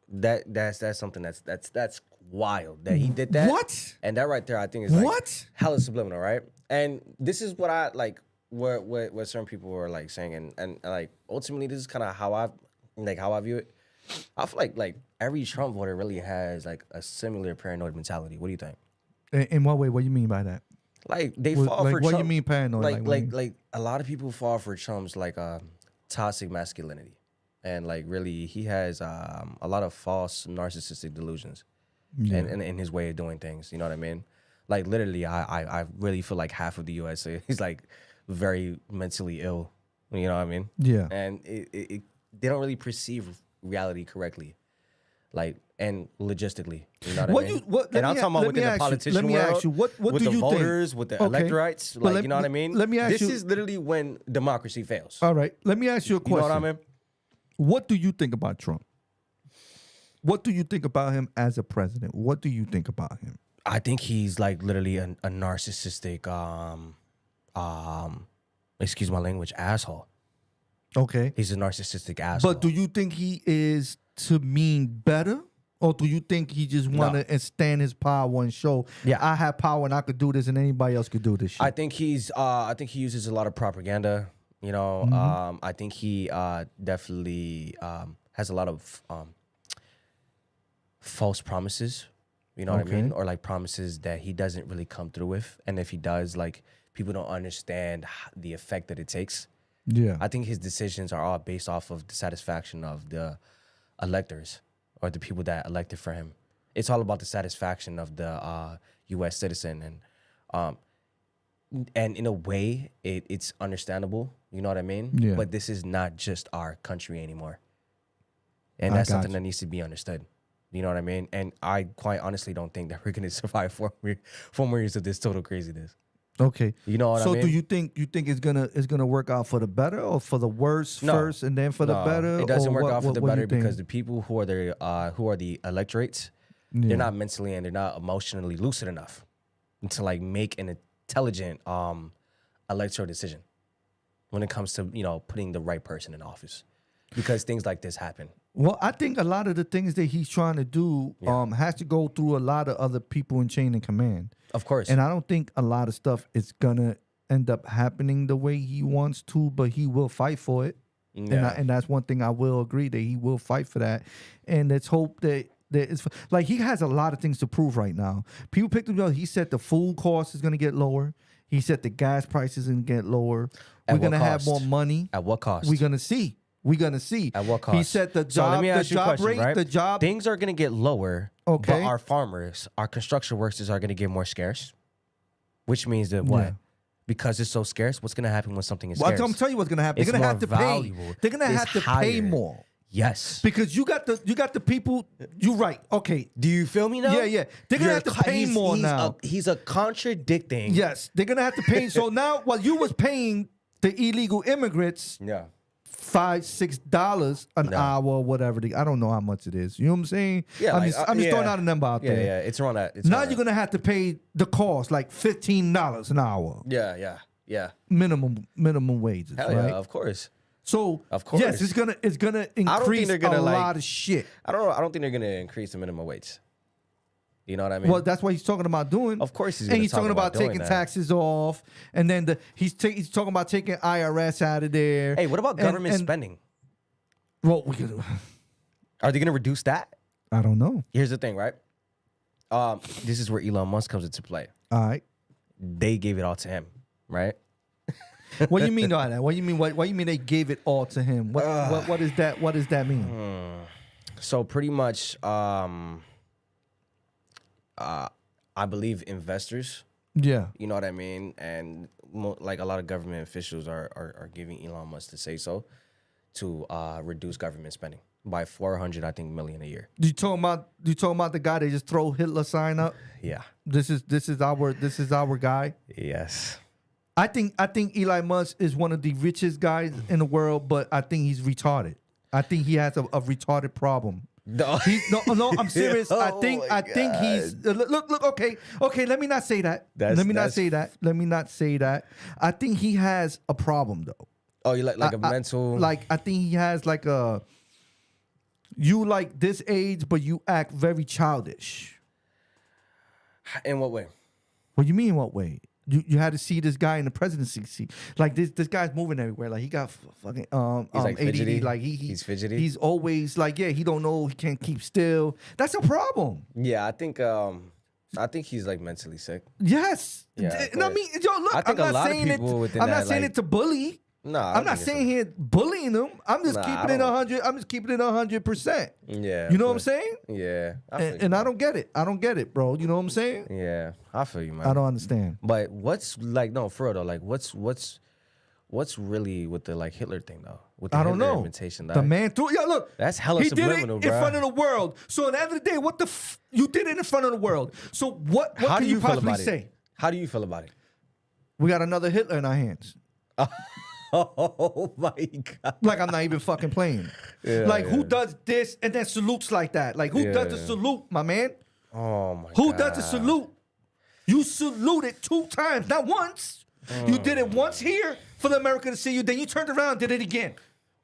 Speaker 2: that's something that's wild that he did that.
Speaker 1: What?
Speaker 2: And that right there, I think is like
Speaker 1: What?
Speaker 2: hella subliminal, right? And this is what I like. What certain people were like saying, and like ultimately, this is kind of how I view it. I feel like every Trump voter really has like a similar paranoid mentality. What do you think?
Speaker 1: In what way? What do you mean by that?
Speaker 2: Like they
Speaker 1: What-
Speaker 2: fall
Speaker 1: like,
Speaker 2: for
Speaker 1: what do
Speaker 2: Trump.
Speaker 1: you mean paranoid? Like, what do you-
Speaker 2: Like a lot of people fall for Trump's like toxic masculinity, and like really he has a lot of false narcissistic delusions, and in his way of doing things. You know what I mean? Like literally, I really feel like half of the U.S. is like very mentally ill. You know what I mean?
Speaker 1: Yeah.
Speaker 2: And they don't really perceive reality correctly. Like and logistically, you know what I mean? And I'm talking about within the politician world.
Speaker 1: Let me ask you, what
Speaker 2: with
Speaker 1: do
Speaker 2: the
Speaker 1: you
Speaker 2: voters,
Speaker 1: think?
Speaker 2: with the
Speaker 1: Okay.
Speaker 2: electorates,
Speaker 1: But
Speaker 2: like
Speaker 1: let
Speaker 2: you know what I
Speaker 1: me-
Speaker 2: mean.
Speaker 1: let me ask
Speaker 2: this
Speaker 1: you-
Speaker 2: is literally when democracy fails.
Speaker 1: All right. Let me ask you a
Speaker 2: You
Speaker 1: question.
Speaker 2: know what I mean?
Speaker 1: What do you think about Trump? What do you think about him as a president? What do you think about him?
Speaker 2: I think he's like literally a narcissistic, excuse my language, asshole.
Speaker 1: Okay.
Speaker 2: He's a narcissistic asshole.
Speaker 1: But do you think he is to mean better? Or do you think he just want to stand his power and show,
Speaker 2: Yeah.
Speaker 1: I have power and I could do this and anybody else could do this shit?
Speaker 2: I think he uses a lot of propaganda. You know, I think he definitely has a lot of false promises. You know what I mean? Or like promises that he doesn't really come through with. And if he does, like people don't understand the effect that it takes.
Speaker 1: Yeah.
Speaker 2: I think his decisions are all based off of the satisfaction of the electors or the people that elected for him. It's all about the satisfaction of the U.S. citizen, and in a way, it's understandable. You know what I mean?
Speaker 1: Yeah.
Speaker 2: But this is not just our country anymore, and
Speaker 1: I
Speaker 2: that's
Speaker 1: got
Speaker 2: something
Speaker 1: you.
Speaker 2: that needs to be understood. You know what I mean? And I quite honestly don't think that we're gonna survive 4 more years of this total craziness.
Speaker 1: Okay.
Speaker 2: You know what I mean?
Speaker 1: So do you think it's gonna work out for the better or for the worse first and then for the better?
Speaker 2: It doesn't
Speaker 1: or
Speaker 2: work out for the
Speaker 1: what do
Speaker 2: better
Speaker 1: you think?
Speaker 2: because the people who are the electorates,
Speaker 1: Yeah.
Speaker 2: they're not mentally and they're not emotionally lucid enough to like make an intelligent electoral decision. when it comes to putting the right person in office, because things like this happen.
Speaker 1: Well, I think a lot of the things that he's trying to do has to go through a lot of other people in chain of command.
Speaker 2: Of course.
Speaker 1: And I don't think a lot of stuff is gonna end up happening the way he wants to, but he will fight for it.
Speaker 2: Yeah.
Speaker 1: And that's one thing I will agree that he will fight for that. And let's hope that it's like he has a lot of things to prove right now. People picked him up. He said the food cost is gonna get lower. He said the gas prices is gonna get lower. We're gonna have more money.
Speaker 2: At what cost?
Speaker 1: We're gonna see. We're gonna see.
Speaker 2: At what cost?
Speaker 1: He said the
Speaker 2: So let
Speaker 1: job,
Speaker 2: me
Speaker 1: the
Speaker 2: ask you a
Speaker 1: job
Speaker 2: question,
Speaker 1: rate,
Speaker 2: right?
Speaker 1: the job.
Speaker 2: Things are gonna get lower.
Speaker 1: Okay.
Speaker 2: But our farmers, our construction workers are gonna get more scarce. Which means that what?
Speaker 1: Yeah.
Speaker 2: Because it's so scarce, what's gonna happen when something is
Speaker 1: Well,
Speaker 2: scarce?
Speaker 1: I'm telling you what's gonna happen.
Speaker 2: It's
Speaker 1: They're gonna have
Speaker 2: more
Speaker 1: to pay.
Speaker 2: valuable.
Speaker 1: They're gonna
Speaker 2: It's
Speaker 1: have to pay
Speaker 2: higher.
Speaker 1: more.
Speaker 2: Yes.
Speaker 1: Because you got the people. You're right. Okay.
Speaker 2: Do you feel me now?
Speaker 1: Yeah, yeah. They're gonna have to pay more now.
Speaker 2: He's a contradicting.
Speaker 1: Yes, they're gonna have to pay. So now, while you was paying the illegal immigrants
Speaker 2: Yeah.
Speaker 1: $5-6 an hour or whatever, I don't know how much it is. You know what I'm saying?
Speaker 2: Yeah,
Speaker 1: I'm
Speaker 2: like,
Speaker 1: just throwing out a number out
Speaker 2: Yeah,
Speaker 1: there.
Speaker 2: yeah. It's around that.
Speaker 1: Now you're gonna have to pay the cost, like $15 an hour,
Speaker 2: Yeah.
Speaker 1: minimum wages,
Speaker 2: Hell
Speaker 1: right?
Speaker 2: yeah, of course.
Speaker 1: So
Speaker 2: Of course.
Speaker 1: yes, it's gonna
Speaker 2: think
Speaker 1: increase
Speaker 2: they're gonna,
Speaker 1: a
Speaker 2: like-
Speaker 1: lot of shit.
Speaker 2: I don't think they're gonna increase the minimum wage. You know what I mean?
Speaker 1: Well, that's what he's talking about doing.
Speaker 2: Of course he's
Speaker 1: and
Speaker 2: gonna
Speaker 1: he's
Speaker 2: talk
Speaker 1: talking about
Speaker 2: doing
Speaker 1: taking
Speaker 2: that.
Speaker 1: taxes off, and then he's talking about taking IRS out of there.
Speaker 2: Hey, what about government
Speaker 1: and-
Speaker 2: spending?
Speaker 1: Well,
Speaker 2: Are they gonna reduce that?
Speaker 1: I don't know.
Speaker 2: Here's the thing, right? This is where Elon Musk comes into play.
Speaker 1: All right.
Speaker 2: They gave it all to him, right?
Speaker 1: What do you mean by that? What do you mean? What do you mean they gave it all to him? What is that? What does that mean?
Speaker 2: So pretty much, I believe investors,
Speaker 1: Yeah.
Speaker 2: you know what I mean, and like a lot of government officials are giving Elon Musk to say so to reduce government spending by 400, I think, million a year.
Speaker 1: You talking about the guy that just throw Hitler sign up?
Speaker 2: Yeah.
Speaker 1: This is our guy.
Speaker 2: Yes.
Speaker 1: I think Elon Musk is one of the richest guys in the world, but I think he's retarded. I think he has a retarded problem.
Speaker 2: No.
Speaker 1: No, I'm serious. I
Speaker 2: Oh
Speaker 1: think
Speaker 2: my
Speaker 1: he's look. Okay. Let me not say that. Let me not say that. I think he has a problem though.
Speaker 2: Oh, you like a mental?
Speaker 1: Like I think he has like a. You like this age, but you act very childish.
Speaker 2: In what way?
Speaker 1: What do you mean? What way? You had to see this guy in the presidency seat. Like this guy's moving everywhere. Like he got fucking
Speaker 2: He's like
Speaker 1: ADD.
Speaker 2: fidgety?
Speaker 1: Like
Speaker 2: He's fidgety?
Speaker 1: He's always like he don't know. He can't keep still. That's a problem.
Speaker 2: Yeah, I think he's like mentally sick.
Speaker 1: Yes.
Speaker 2: Yeah,
Speaker 1: And I
Speaker 2: but
Speaker 1: mean, yo, look.
Speaker 2: I think
Speaker 1: I'm
Speaker 2: a
Speaker 1: not
Speaker 2: lot of
Speaker 1: saying
Speaker 2: people
Speaker 1: it.
Speaker 2: within
Speaker 1: I'm not
Speaker 2: that,
Speaker 1: saying
Speaker 2: like-
Speaker 1: it to bully.
Speaker 2: No,
Speaker 1: I'm not saying here bullying them. I'm just
Speaker 2: Nah, I
Speaker 1: keeping it
Speaker 2: don't-
Speaker 1: 100. I'm just keeping it 100%.
Speaker 2: Yeah.
Speaker 1: You know what I'm
Speaker 2: but-
Speaker 1: saying?
Speaker 2: Yeah.
Speaker 1: And I don't get it. I don't get it, bro. You know what I'm saying?
Speaker 2: Yeah, I feel you, man.
Speaker 1: I don't understand.
Speaker 2: But what's like no for real though? Like what's really with the like Hitler thing though? With the
Speaker 1: I don't
Speaker 2: Hitler
Speaker 1: know.
Speaker 2: imitation,
Speaker 1: The man threw. Yeah, look.
Speaker 2: That's hella
Speaker 1: he did
Speaker 2: subliminal,
Speaker 1: it in
Speaker 2: bruh.
Speaker 1: front of the world. So at the end of the day, what the you did it in front of the world. So what
Speaker 2: How
Speaker 1: can
Speaker 2: do
Speaker 1: you
Speaker 2: you feel
Speaker 1: possibly
Speaker 2: about
Speaker 1: say?
Speaker 2: it? How do you feel about it?
Speaker 1: We got another Hitler in our hands.
Speaker 2: Oh my god!
Speaker 1: Like I'm not even fucking playing.
Speaker 2: Yeah,
Speaker 1: like who
Speaker 2: yeah.
Speaker 1: does this and then salutes like that? Like who does the
Speaker 2: Yeah.
Speaker 1: salute, my man?
Speaker 2: Oh my
Speaker 1: Who
Speaker 2: god!
Speaker 1: does the salute? You saluted 2 times, not once. You did it once here for the America to see you. Then you turned around and did it again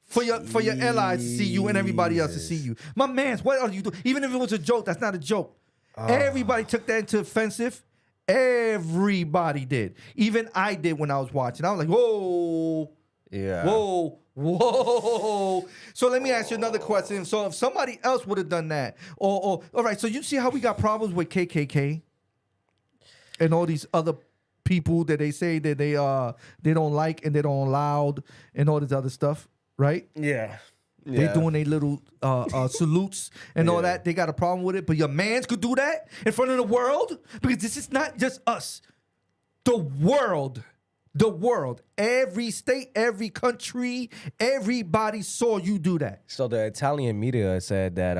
Speaker 1: for your allies to see you and everybody else to see you. My man's, what are you doing? Even if it was a joke, that's not a joke. Everybody took that into offensive. Everybody did. Even I did when I was watching. I was like, whoa.
Speaker 2: Yeah.
Speaker 1: Whoa. So let me ask you another question. So if somebody else would have done that, or all right, so you see how we got problems with KKK and all these other people that they say that they don't like and they don't allow and all this other stuff, right?
Speaker 2: Yeah.
Speaker 1: They doing their little salutes and all
Speaker 2: Yeah.
Speaker 1: that. They got a problem with it, but your mans could do that in front of the world because this is not just us. The world, every state, every country, everybody saw you do that.
Speaker 2: So the Italian media said that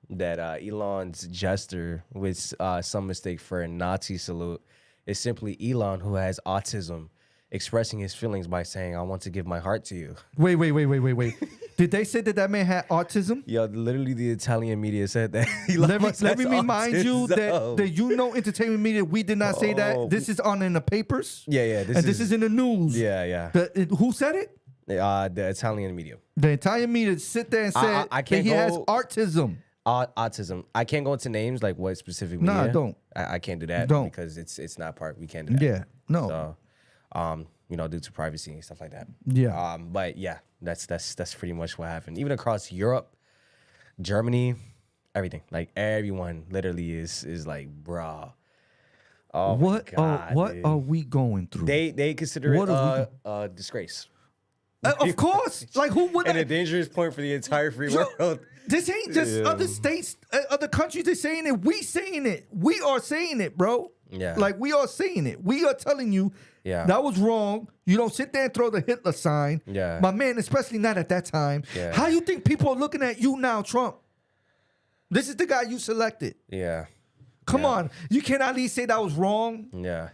Speaker 2: Elon's gesture with some mistake for a Nazi salute is simply Elon, who has autism, expressing his feelings by saying, "I want to give my heart to you."
Speaker 1: Wait. Did they say that man had autism?
Speaker 2: Yo, literally the Italian media said that.
Speaker 1: Let me remind you that entertainment media, we did not say that. This is in the papers.
Speaker 2: Yeah.
Speaker 1: This is in the news.
Speaker 2: Yeah.
Speaker 1: Who said it?
Speaker 2: The Italian media.
Speaker 1: The Italian media sit there and said
Speaker 2: I
Speaker 1: that
Speaker 2: can't
Speaker 1: he
Speaker 2: go,
Speaker 1: has autism.
Speaker 2: Autism. I can't go into names like what specific media.
Speaker 1: Nah, don't.
Speaker 2: I can't do that
Speaker 1: Don't.
Speaker 2: because it's not part. We can't do that.
Speaker 1: Yeah, no.
Speaker 2: So, due to privacy and stuff like that.
Speaker 1: Yeah.
Speaker 2: But yeah, that's pretty much what happened. Even across Europe, Germany, everything. Like everyone literally is like, bruh. Oh
Speaker 1: What
Speaker 2: my God,
Speaker 1: what
Speaker 2: dude.
Speaker 1: are we going through?
Speaker 2: They consider
Speaker 1: What
Speaker 2: it a disgrace.
Speaker 1: Of course. Like who would
Speaker 2: And a dangerous point for the entire free world.
Speaker 1: This ain't just other states, other countries. They're saying it. We saying it. We are saying it, bro.
Speaker 2: Yeah.
Speaker 1: Like we are saying it. We are telling you.
Speaker 2: Yeah.
Speaker 1: That was wrong. You don't sit there and throw the Hitler sign.
Speaker 2: Yeah.
Speaker 1: My man, especially not at that time.
Speaker 2: Yeah.
Speaker 1: How you think people are looking at you now, Trump? This is the guy you selected.
Speaker 2: Yeah.
Speaker 1: Come on. You can't at least say that was wrong.
Speaker 2: Yeah.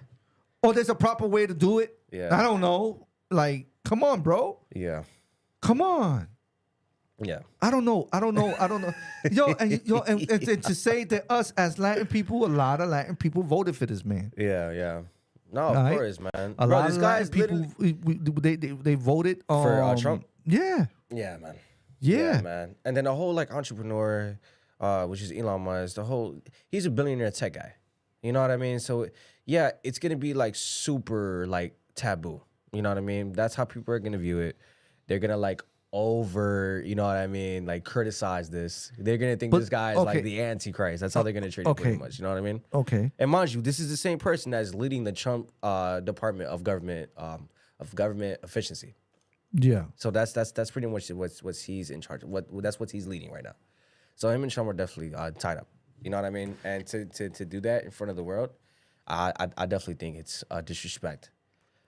Speaker 1: Or there's a proper way to do it.
Speaker 2: Yeah.
Speaker 1: I don't know. Like, come on, bro.
Speaker 2: Yeah.
Speaker 1: Come on.
Speaker 2: Yeah.
Speaker 1: I don't know. And to say that us as Latin people, a lot of Latin people voted for this man.
Speaker 2: Yeah. No, of
Speaker 1: Right?
Speaker 2: course, man.
Speaker 1: A
Speaker 2: Bro,
Speaker 1: lot
Speaker 2: this
Speaker 1: of
Speaker 2: guy's
Speaker 1: Latin people, they voted
Speaker 2: For, Trump?
Speaker 1: Yeah.
Speaker 2: Yeah, man.
Speaker 1: Yeah.
Speaker 2: man. And then the whole like entrepreneur, which is Elon Musk, he's a billionaire tech guy. You know what I mean? So yeah, it's gonna be like super like taboo. You know what I mean? That's how people are gonna view it. They're gonna like you know what I mean? Like criticize this. They're gonna think this guy is like the Antichrist. That's how they're gonna treat it pretty much. You know what I mean?
Speaker 1: Okay.
Speaker 2: And mind you, this is the same person that's leading the Trump Department of Government Efficiency.
Speaker 1: Yeah.
Speaker 2: So that's pretty much what he's in charge of. That's what he's leading right now. So him and Trump are definitely tied up. You know what I mean? And to do that in front of the world, I definitely think it's disrespect.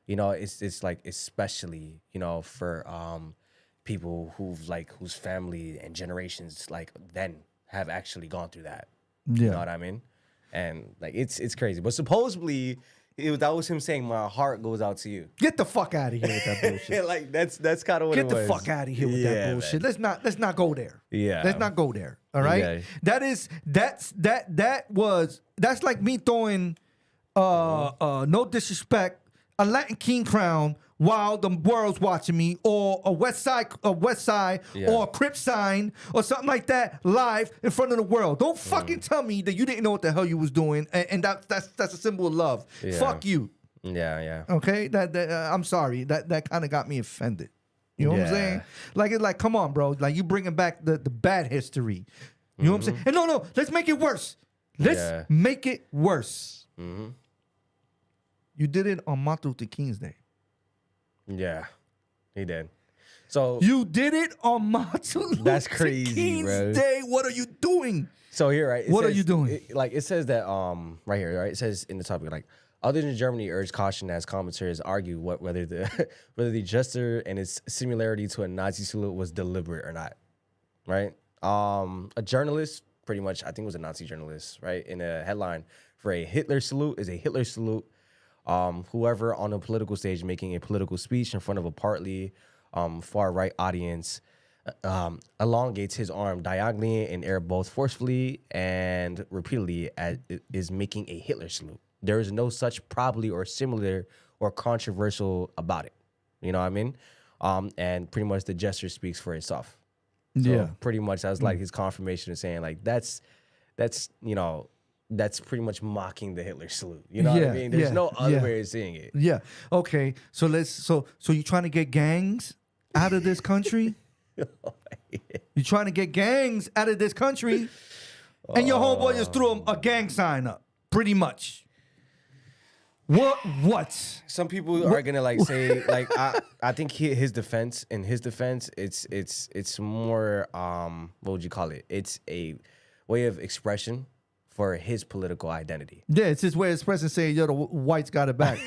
Speaker 2: You know, it's like especially, you know, for people whose family and generations like then have actually gone through that.
Speaker 1: Yeah.
Speaker 2: You know what I mean? And like it's crazy. But supposedly that was him saying, "My heart goes out to you."
Speaker 1: Get the fuck out of here with that bullshit.
Speaker 2: Like that's kind of what it was.
Speaker 1: Get the fuck out of here with that bullshit.
Speaker 2: Man.
Speaker 1: Let's not go there.
Speaker 2: Yeah.
Speaker 1: Let's not go there. All right.
Speaker 2: Yeah.
Speaker 1: That's like me throwing no disrespect, a Latin king crown while the world's watching me, or a West Side or a Crip sign or something like that live in front of the world. Don't fucking tell me that you didn't know what the hell you was doing, and that's a symbol of love.
Speaker 2: Yeah.
Speaker 1: Fuck you.
Speaker 2: Yeah.
Speaker 1: Okay, that I'm sorry. That kind of got me offended. You know what I'm saying? Like it's like, come on, bro. Like you bringing back the bad history. You know what I'm saying? And no, let's make it worse. Let's make it worse.
Speaker 2: Mm-hmm.
Speaker 1: You did it on Martin Luther King's Day.
Speaker 2: Yeah, he did. So
Speaker 1: you did it on Martin Luther King's
Speaker 2: bro.
Speaker 1: Day. What are you doing?
Speaker 2: So here, right?
Speaker 1: What are you doing?
Speaker 2: It says that right here, right? It says in the topic like. Others in Germany urge caution as commentators argue whether the gesture and its similarity to a Nazi salute was deliberate or not, right? A journalist, pretty much, I think it was a Nazi journalist, right? In a headline for a Hitler salute is a Hitler salute. Whoever on a political stage making a political speech in front of a partly far-right audience elongates his arm diagonally in air both forcefully and repeatedly as is making a Hitler salute. There is no such probably or similar or controversial about it. You know what I mean? And pretty much the gesture speaks for itself. So pretty much that was like his confirmation of saying like that's pretty much mocking the Hitler salute. You know what I mean? There's no other way of seeing it.
Speaker 1: Yeah. Okay. So so you trying to get gangs out of this country? You trying to get gangs out of this country? And your homeboy just threw a gang sign up, pretty much. What?
Speaker 2: Some people are gonna like say like I think his defense it's more what would you call it? It's a way of expression for his political identity.
Speaker 1: Yeah, it's his way of expressing saying, yo, the whites got it back.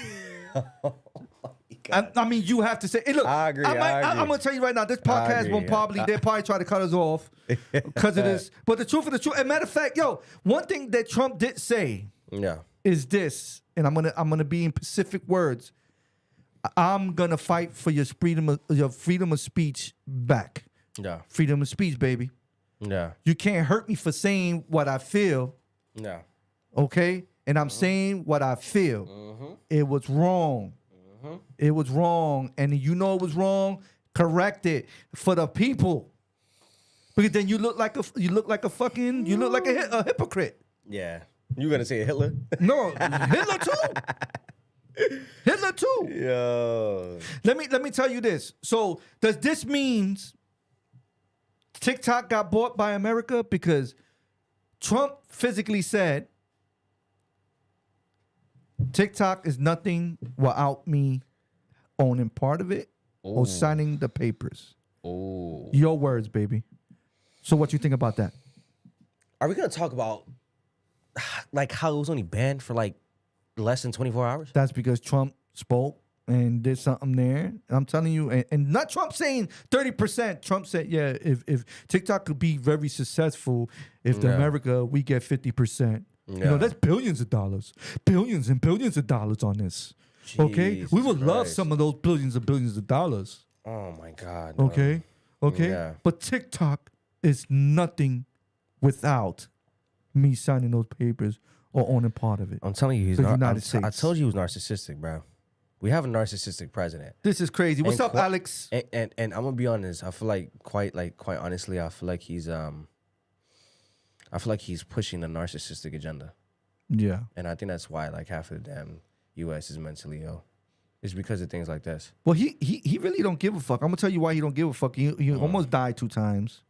Speaker 1: I mean, you have to say, hey, look,
Speaker 2: I agree.
Speaker 1: I'm gonna tell you right now, this podcast they'll probably try to cut us off because of this. But the truth of the truth, and matter of fact, yo, one thing that Trump did say is this, and I'm gonna be in Pacific words. I'm gonna fight for your freedom of speech back.
Speaker 2: Yeah.
Speaker 1: Freedom of speech, baby.
Speaker 2: Yeah.
Speaker 1: You can't hurt me for saying what I feel,
Speaker 2: Yeah.
Speaker 1: okay? And I'm saying what I feel. It was wrong. It was wrong. And you know it was wrong, correct it for the people. Because then you look like a hypocrite.
Speaker 2: Yeah. You gonna say Hitler?
Speaker 1: No, Hitler too. Hitler too.
Speaker 2: Yo.
Speaker 1: Let me tell you this. So does this mean TikTok got bought by America? Because Trump physically said TikTok is nothing without me owning part of it or signing the papers.
Speaker 2: Oh.
Speaker 1: Your words, baby. So what you think about that?
Speaker 2: Are we gonna talk about like how it was only banned for like less than 24 hours?
Speaker 1: That's because Trump spoke and did something there. And I'm telling you, and not Trump saying 30%. Trump said, yeah, if TikTok could be very successful, if the America, we get 50%. You know, that's billions of dollars. Billions and billions of dollars on this. Okay?
Speaker 2: Jesus
Speaker 1: We would love
Speaker 2: Christ.
Speaker 1: some of those billions of dollars.
Speaker 2: Oh my God.
Speaker 1: Okay? Okay?
Speaker 2: Yeah.
Speaker 1: But TikTok is nothing without me signing those papers or owning part of it.
Speaker 2: I'm telling you, he's
Speaker 1: The
Speaker 2: not.
Speaker 1: United
Speaker 2: I
Speaker 1: States.
Speaker 2: told you he was narcissistic, bro. We have a narcissistic president.
Speaker 1: This is crazy. What's
Speaker 2: And
Speaker 1: up, Alex?
Speaker 2: And I'm gonna be honest. I feel like quite honestly, I feel like he's pushing the narcissistic agenda,
Speaker 1: Yeah.
Speaker 2: and I think that's why like half of the damn U.S. is mentally ill. It's because of things like this.
Speaker 1: Well, he really don't give a fuck. I'm gonna tell you why he don't give a fuck. He almost died 2 times.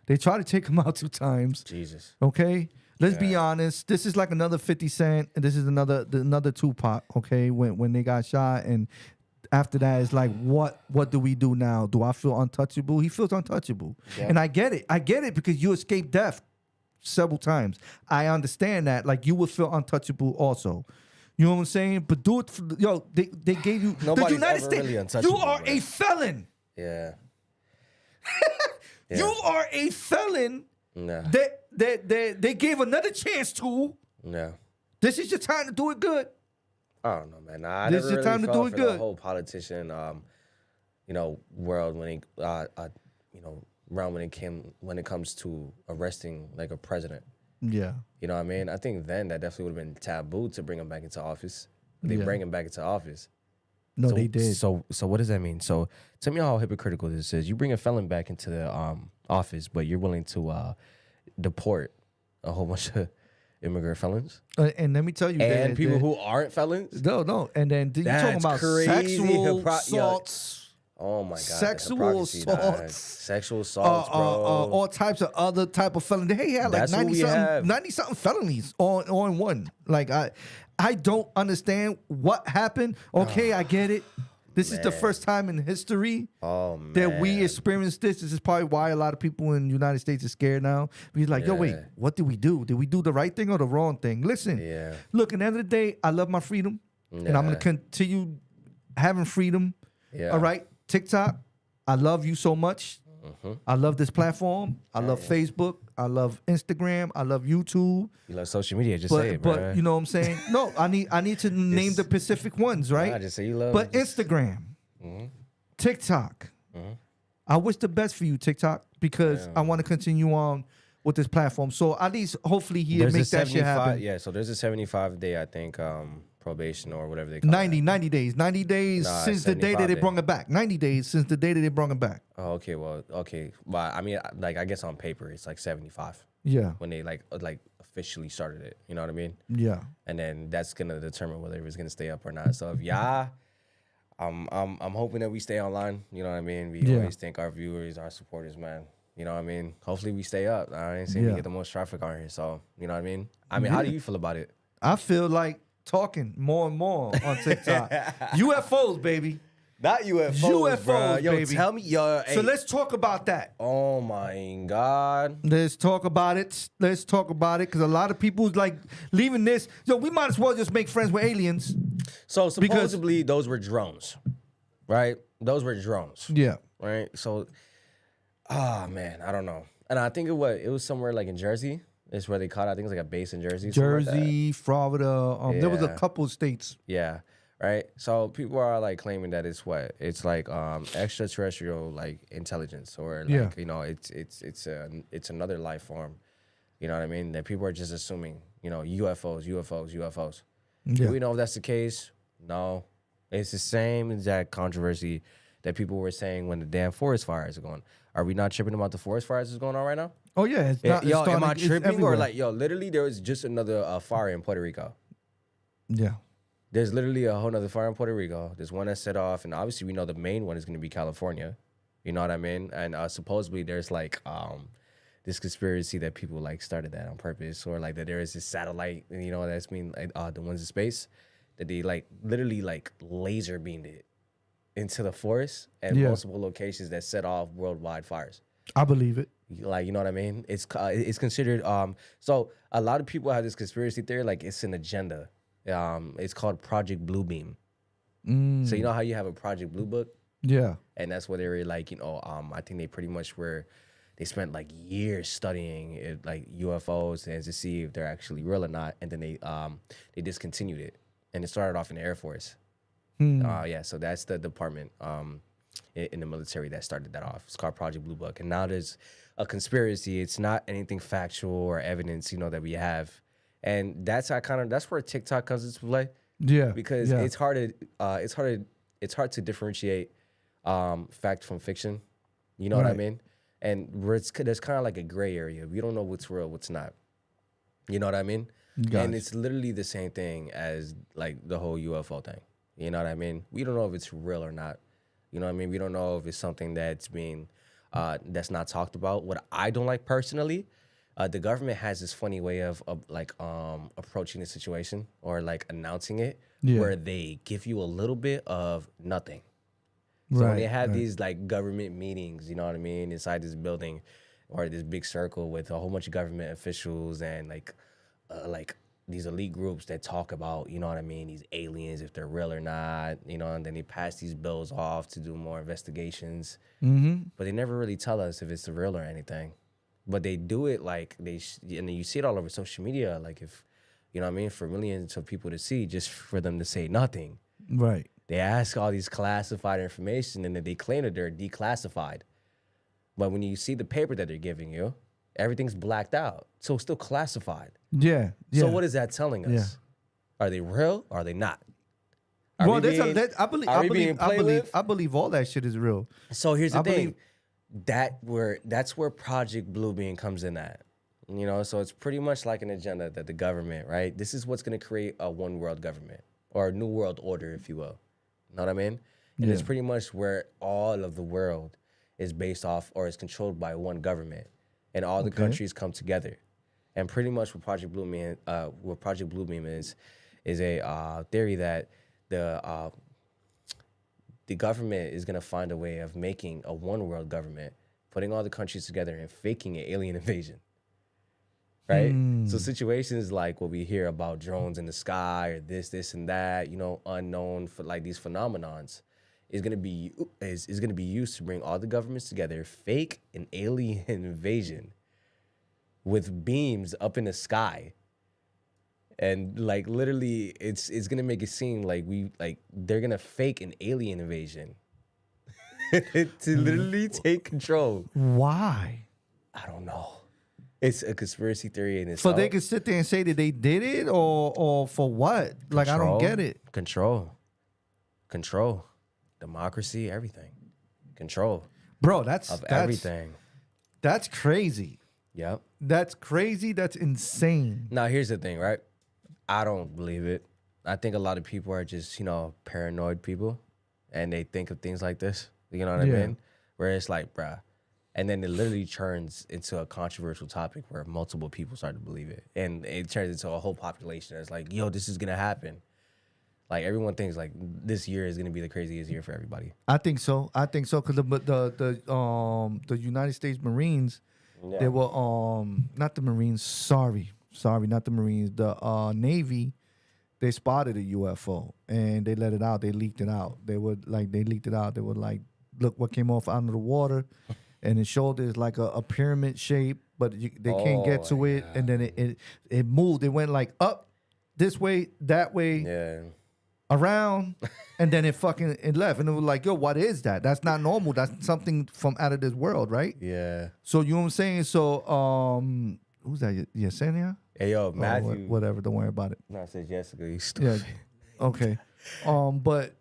Speaker 1: They tried to take him out 2 times.
Speaker 2: Jesus.
Speaker 1: Okay, let's be honest. This is like another 50 Cent, and this is another Tupac. Okay, when they got shot, and after that, it's like, what do we do now? Do I feel untouchable? He feels untouchable, and I get it. I get it because you escaped death several times. I understand that. Like you would feel untouchable also. You know what I'm saying? But do it for they gave you
Speaker 2: Nobody's
Speaker 1: the United
Speaker 2: ever
Speaker 1: States.
Speaker 2: really untouchable,
Speaker 1: You are
Speaker 2: bro.
Speaker 1: a felon.
Speaker 2: Yeah.
Speaker 1: You are a felon.
Speaker 2: Yeah.
Speaker 1: They gave another chance to.
Speaker 2: Yeah.
Speaker 1: This is your time to do it good.
Speaker 2: I don't know, man. Nah, I
Speaker 1: This
Speaker 2: never
Speaker 1: is your
Speaker 2: really
Speaker 1: time to
Speaker 2: fell
Speaker 1: do it
Speaker 2: for
Speaker 1: good.
Speaker 2: the whole politician, world when it, realm when it comes to arresting like a president.
Speaker 1: Yeah.
Speaker 2: You know what I mean? I think then that definitely would have been taboo to bring him back into office. But they
Speaker 1: Yeah.
Speaker 2: bring him back into office.
Speaker 1: No,
Speaker 2: So-
Speaker 1: they did.
Speaker 2: So what does that mean? So tell me how hypocritical this is. You bring a felon back into the office, but you're willing to deport a whole bunch of immigrant felons
Speaker 1: And let me tell you,
Speaker 2: and people who aren't felons.
Speaker 1: no. And then you talking
Speaker 2: That's
Speaker 1: about
Speaker 2: crazy.
Speaker 1: sexual
Speaker 2: Yo.
Speaker 1: assaults.
Speaker 2: Oh my God! the
Speaker 1: Sexual
Speaker 2: hypocrisy, dog.
Speaker 1: assaults.
Speaker 2: Sexual assaults, bro.
Speaker 1: All types of other type of felonies. They had like
Speaker 2: That's what we
Speaker 1: 90
Speaker 2: have.
Speaker 1: something felonies on one. Like I don't understand what happened. Okay, I get it. This is the
Speaker 2: Man.
Speaker 1: first time in history
Speaker 2: Oh man.
Speaker 1: that we experienced this. This is probably why a lot of people in the United States are scared now. We're like, yo, wait,
Speaker 2: Yeah.
Speaker 1: what did we do? Did we do the right thing or the wrong thing? Listen,
Speaker 2: Yeah.
Speaker 1: look, at the end of the day, I love my freedom. And I'm going to
Speaker 2: Yeah.
Speaker 1: continue having freedom.
Speaker 2: Yeah.
Speaker 1: All right, TikTok, I love you so much. I love this platform. I love Facebook. I love Instagram. I love YouTube.
Speaker 2: You love social media? Just say it, bro.
Speaker 1: But you know what I'm saying? No, I need to name the Pacific ones, right?
Speaker 2: Nah, just say you love.
Speaker 1: But
Speaker 2: just-
Speaker 1: Instagram, TikTok. I wish the best for you, TikTok, because I want to continue on with this platform. So at least, hopefully, he'll
Speaker 2: there's
Speaker 1: make
Speaker 2: a
Speaker 1: that shit
Speaker 2: 75.
Speaker 1: happen.
Speaker 2: Yeah. So there's a 75 day, I think, probation or whatever they call it.
Speaker 1: 90 days. 90 days
Speaker 2: Nah,
Speaker 1: since the day that
Speaker 2: 75
Speaker 1: they
Speaker 2: days.
Speaker 1: brought it back. 90 days since the day that they brought it back.
Speaker 2: Oh, okay. Well, okay. Well, I mean, like, I guess on paper it's like 75
Speaker 1: Yeah.
Speaker 2: when they like officially started it. You know what I mean?
Speaker 1: Yeah.
Speaker 2: And then that's gonna determine whether it's gonna stay up or not. So if I'm hoping that we stay online. You know what I mean? We
Speaker 1: Yeah.
Speaker 2: always thank our viewers, our supporters, man. You know what I mean? Hopefully we stay up. I ain't seen
Speaker 1: Yeah.
Speaker 2: we get the most traffic on here. So you know what I mean? How do you feel about it?
Speaker 1: I feel like talking more and more on TikTok. UFOs, baby.
Speaker 2: Not UFOs,
Speaker 1: UFOs,
Speaker 2: bro. Yo,
Speaker 1: baby.
Speaker 2: tell me, yo.
Speaker 1: So let's talk about that.
Speaker 2: Oh my God.
Speaker 1: Let's talk about it. Let's talk about it because a lot of people's like leaving this. Yo, we might as well just make friends with aliens.
Speaker 2: So supposedly those were drones, right? Those were drones,
Speaker 1: Yeah.
Speaker 2: right? So, man, I don't know. And I think it was somewhere like in Jersey. Is where they caught it. I think it was like a base in Jersey. something like that.
Speaker 1: Jersey, Florida. There was a
Speaker 2: Yeah.
Speaker 1: couple of states.
Speaker 2: Yeah. right? So people are like claiming that it's what? It's like extraterrestrial like intelligence or
Speaker 1: Yeah.
Speaker 2: like, you know, it's another life form. You know what I mean? That people are just assuming, you know, UFOs. Do
Speaker 1: Yeah.
Speaker 2: we know if that's the case? No. It's the same exact controversy that people were saying when the damn forest fires are going. Are we not tripping about the forest fires that's going on right now?
Speaker 1: Oh yeah, it's not. It's
Speaker 2: Yo, am
Speaker 1: starting.
Speaker 2: I
Speaker 1: It's
Speaker 2: tripping
Speaker 1: everywhere.
Speaker 2: or like, yo, literally there was just another fire in Puerto Rico.
Speaker 1: Yeah.
Speaker 2: There's literally a whole nother fire in Puerto Rico. There's one that set off, and obviously we know the main one is going to be California. You know what I mean? And supposedly there's like this conspiracy that people like started that on purpose, or like that there is this satellite, you know, that's mean like the ones in space that they like literally like laser beamed it into the forest and
Speaker 1: Yeah.
Speaker 2: multiple locations that set off worldwide fires.
Speaker 1: I believe it.
Speaker 2: Like, you know what I mean? It's considered so a lot of people have this conspiracy theory like it's an agenda. It's called Project Bluebeam. So you know how you have a Project Blue Book,
Speaker 1: Yeah.
Speaker 2: and that's where they were like, you know, I think they pretty much were they spent like years studying it, like UFOs and to see if they're actually real or not, and then they discontinued it, and it started off in the Air Force. Yeah, so that's the department in the military that started that off. It's called Project Blue Book, and now there's a conspiracy. It's not anything factual or evidence, you know, that we have, and that's where TikTok comes into play
Speaker 1: Yeah.
Speaker 2: because
Speaker 1: yeah.
Speaker 2: it's hard to differentiate fact from fiction. You know what I
Speaker 1: Right.
Speaker 2: mean? And there's kind of like a gray area. We don't know what's real, what's not. You know what I mean?
Speaker 1: Gotcha.
Speaker 2: And it's literally the same thing as like the whole UFO thing. You know what I mean? We don't know if it's real or not. You know what I mean? We don't know if it's something that's being that's not talked about. What I don't like personally, the government has this funny way of like approaching the situation or like announcing it,
Speaker 1: Yeah.
Speaker 2: where they give you a little bit of nothing. So when they have these like government meetings, you know what I mean, inside this building or this big circle with a whole bunch of government officials and like these elite groups that talk about, you know what I mean, these aliens, if they're real or not, you know, and then they pass these bills off to do more investigations. But they never really tell us if it's real or anything. But they do it like and then you see it all over social media, like if, you know what I mean, for millions of people to see, just for them to say nothing.
Speaker 1: Right.
Speaker 2: They ask all these classified information and then they claim that they're declassified. But when you see the paper that they're giving you, everything's blacked out. So it's still classified.
Speaker 1: Yeah. Yeah.
Speaker 2: So what is that telling us?
Speaker 1: Yeah.
Speaker 2: Are they real or are they not?
Speaker 1: I believe.
Speaker 2: are we being played with?
Speaker 1: I believe all that shit is real.
Speaker 2: So here's the
Speaker 1: I
Speaker 2: thing. That's where Project Bluebeam comes in at. You know, so it's pretty much like an agenda that the government, right? This is what's going to create a one world government or a new world order, if you will. You know what I mean? And it's pretty much where all of the world is based off or is controlled by one government, and all the countries come together. And pretty much what Project Bluebeam is a theory that the government is going to find a way of making a one world government, putting all the countries together and faking an alien invasion. Right? So situations like what we hear about drones in the sky or this and that, you know, unknown for like these phenomenons is gonna be used to bring all the governments together, fake an alien invasion with beams up in the sky. And like literally it's gonna make it seem like they're gonna fake an alien invasion to literally take control.
Speaker 1: Why?
Speaker 2: I don't know. It's a conspiracy theory in
Speaker 1: So
Speaker 2: itself.
Speaker 1: they could sit there and say that they did it, or for what? Like I don't get it.
Speaker 2: Control, democracy, everything. Control
Speaker 1: Bro, that's
Speaker 2: everything.
Speaker 1: That's crazy.
Speaker 2: Yep.
Speaker 1: That's crazy. That's insane.
Speaker 2: Now here's the thing, right? I don't believe it. I think a lot of people are just, you know, paranoid people, and they think of things like this. You know what I mean? Where it's like, bruh. And then it literally turns into a controversial topic where multiple people start to believe it. And it turns into a whole population that's like, yo, this is going to happen. Like, everyone thinks, like, this year is going to be the craziest year for everybody.
Speaker 1: I think so. Because the United States Marines, they were, not the Marines, sorry, not the Marines. The Navy, they spotted a UFO, and they let it out. They leaked it out. They leaked it out. They were like, look what came off out of the water. And it showed there's like a pyramid shape, but they can't get to it. And then it moved. It went like up this way, that way.
Speaker 2: Yeah.
Speaker 1: around, and then it left, and it was like, yo, what is that? That's not normal. That's something from out of this world, right?
Speaker 2: Yeah.
Speaker 1: So you know what I'm saying? So who's that? Yesenia?
Speaker 2: Hey, yo,
Speaker 1: Or
Speaker 2: Matthew.
Speaker 1: whatever. Don't worry about it.
Speaker 2: No, I said Jessica. You
Speaker 1: Yeah.
Speaker 2: stupid.
Speaker 1: Okay. But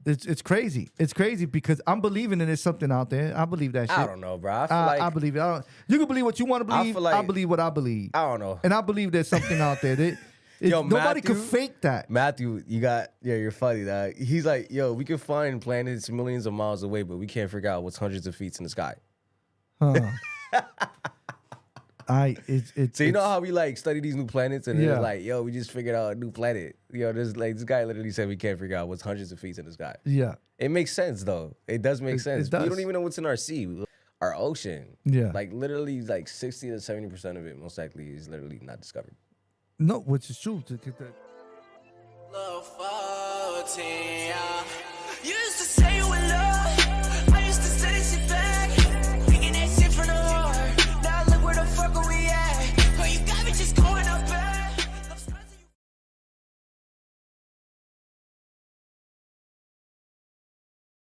Speaker 1: it's crazy. It's crazy because I'm believing that there's something out there. I believe that shit.
Speaker 2: I don't know, bro. I feel like
Speaker 1: I believe it. You can believe what you want to believe.
Speaker 2: feel like-
Speaker 1: I believe what I believe.
Speaker 2: I don't know.
Speaker 1: And I believe there's something out there.
Speaker 2: Yo,
Speaker 1: Nobody could
Speaker 2: Matthew-
Speaker 1: fake that.
Speaker 2: Matthew, you're funny, dog. He's like, yo, we can find planets millions of miles away, but we can't figure out what's hundreds of feet in the sky.
Speaker 1: Huh.
Speaker 2: So you know how we like study these new planets and
Speaker 1: Yeah.
Speaker 2: it's like, yo, we just figured out a new planet. Yo, this guy literally said we can't figure out what's hundreds of feet in the sky.
Speaker 1: Yeah.
Speaker 2: It makes sense though. It does make sense.
Speaker 1: it does.
Speaker 2: We don't even know what's in our sea, our ocean.
Speaker 1: Yeah.
Speaker 2: Like literally, like 60 to 70% of it most likely is literally not discovered.
Speaker 1: No, which is true.
Speaker 3: Love 14, yeah.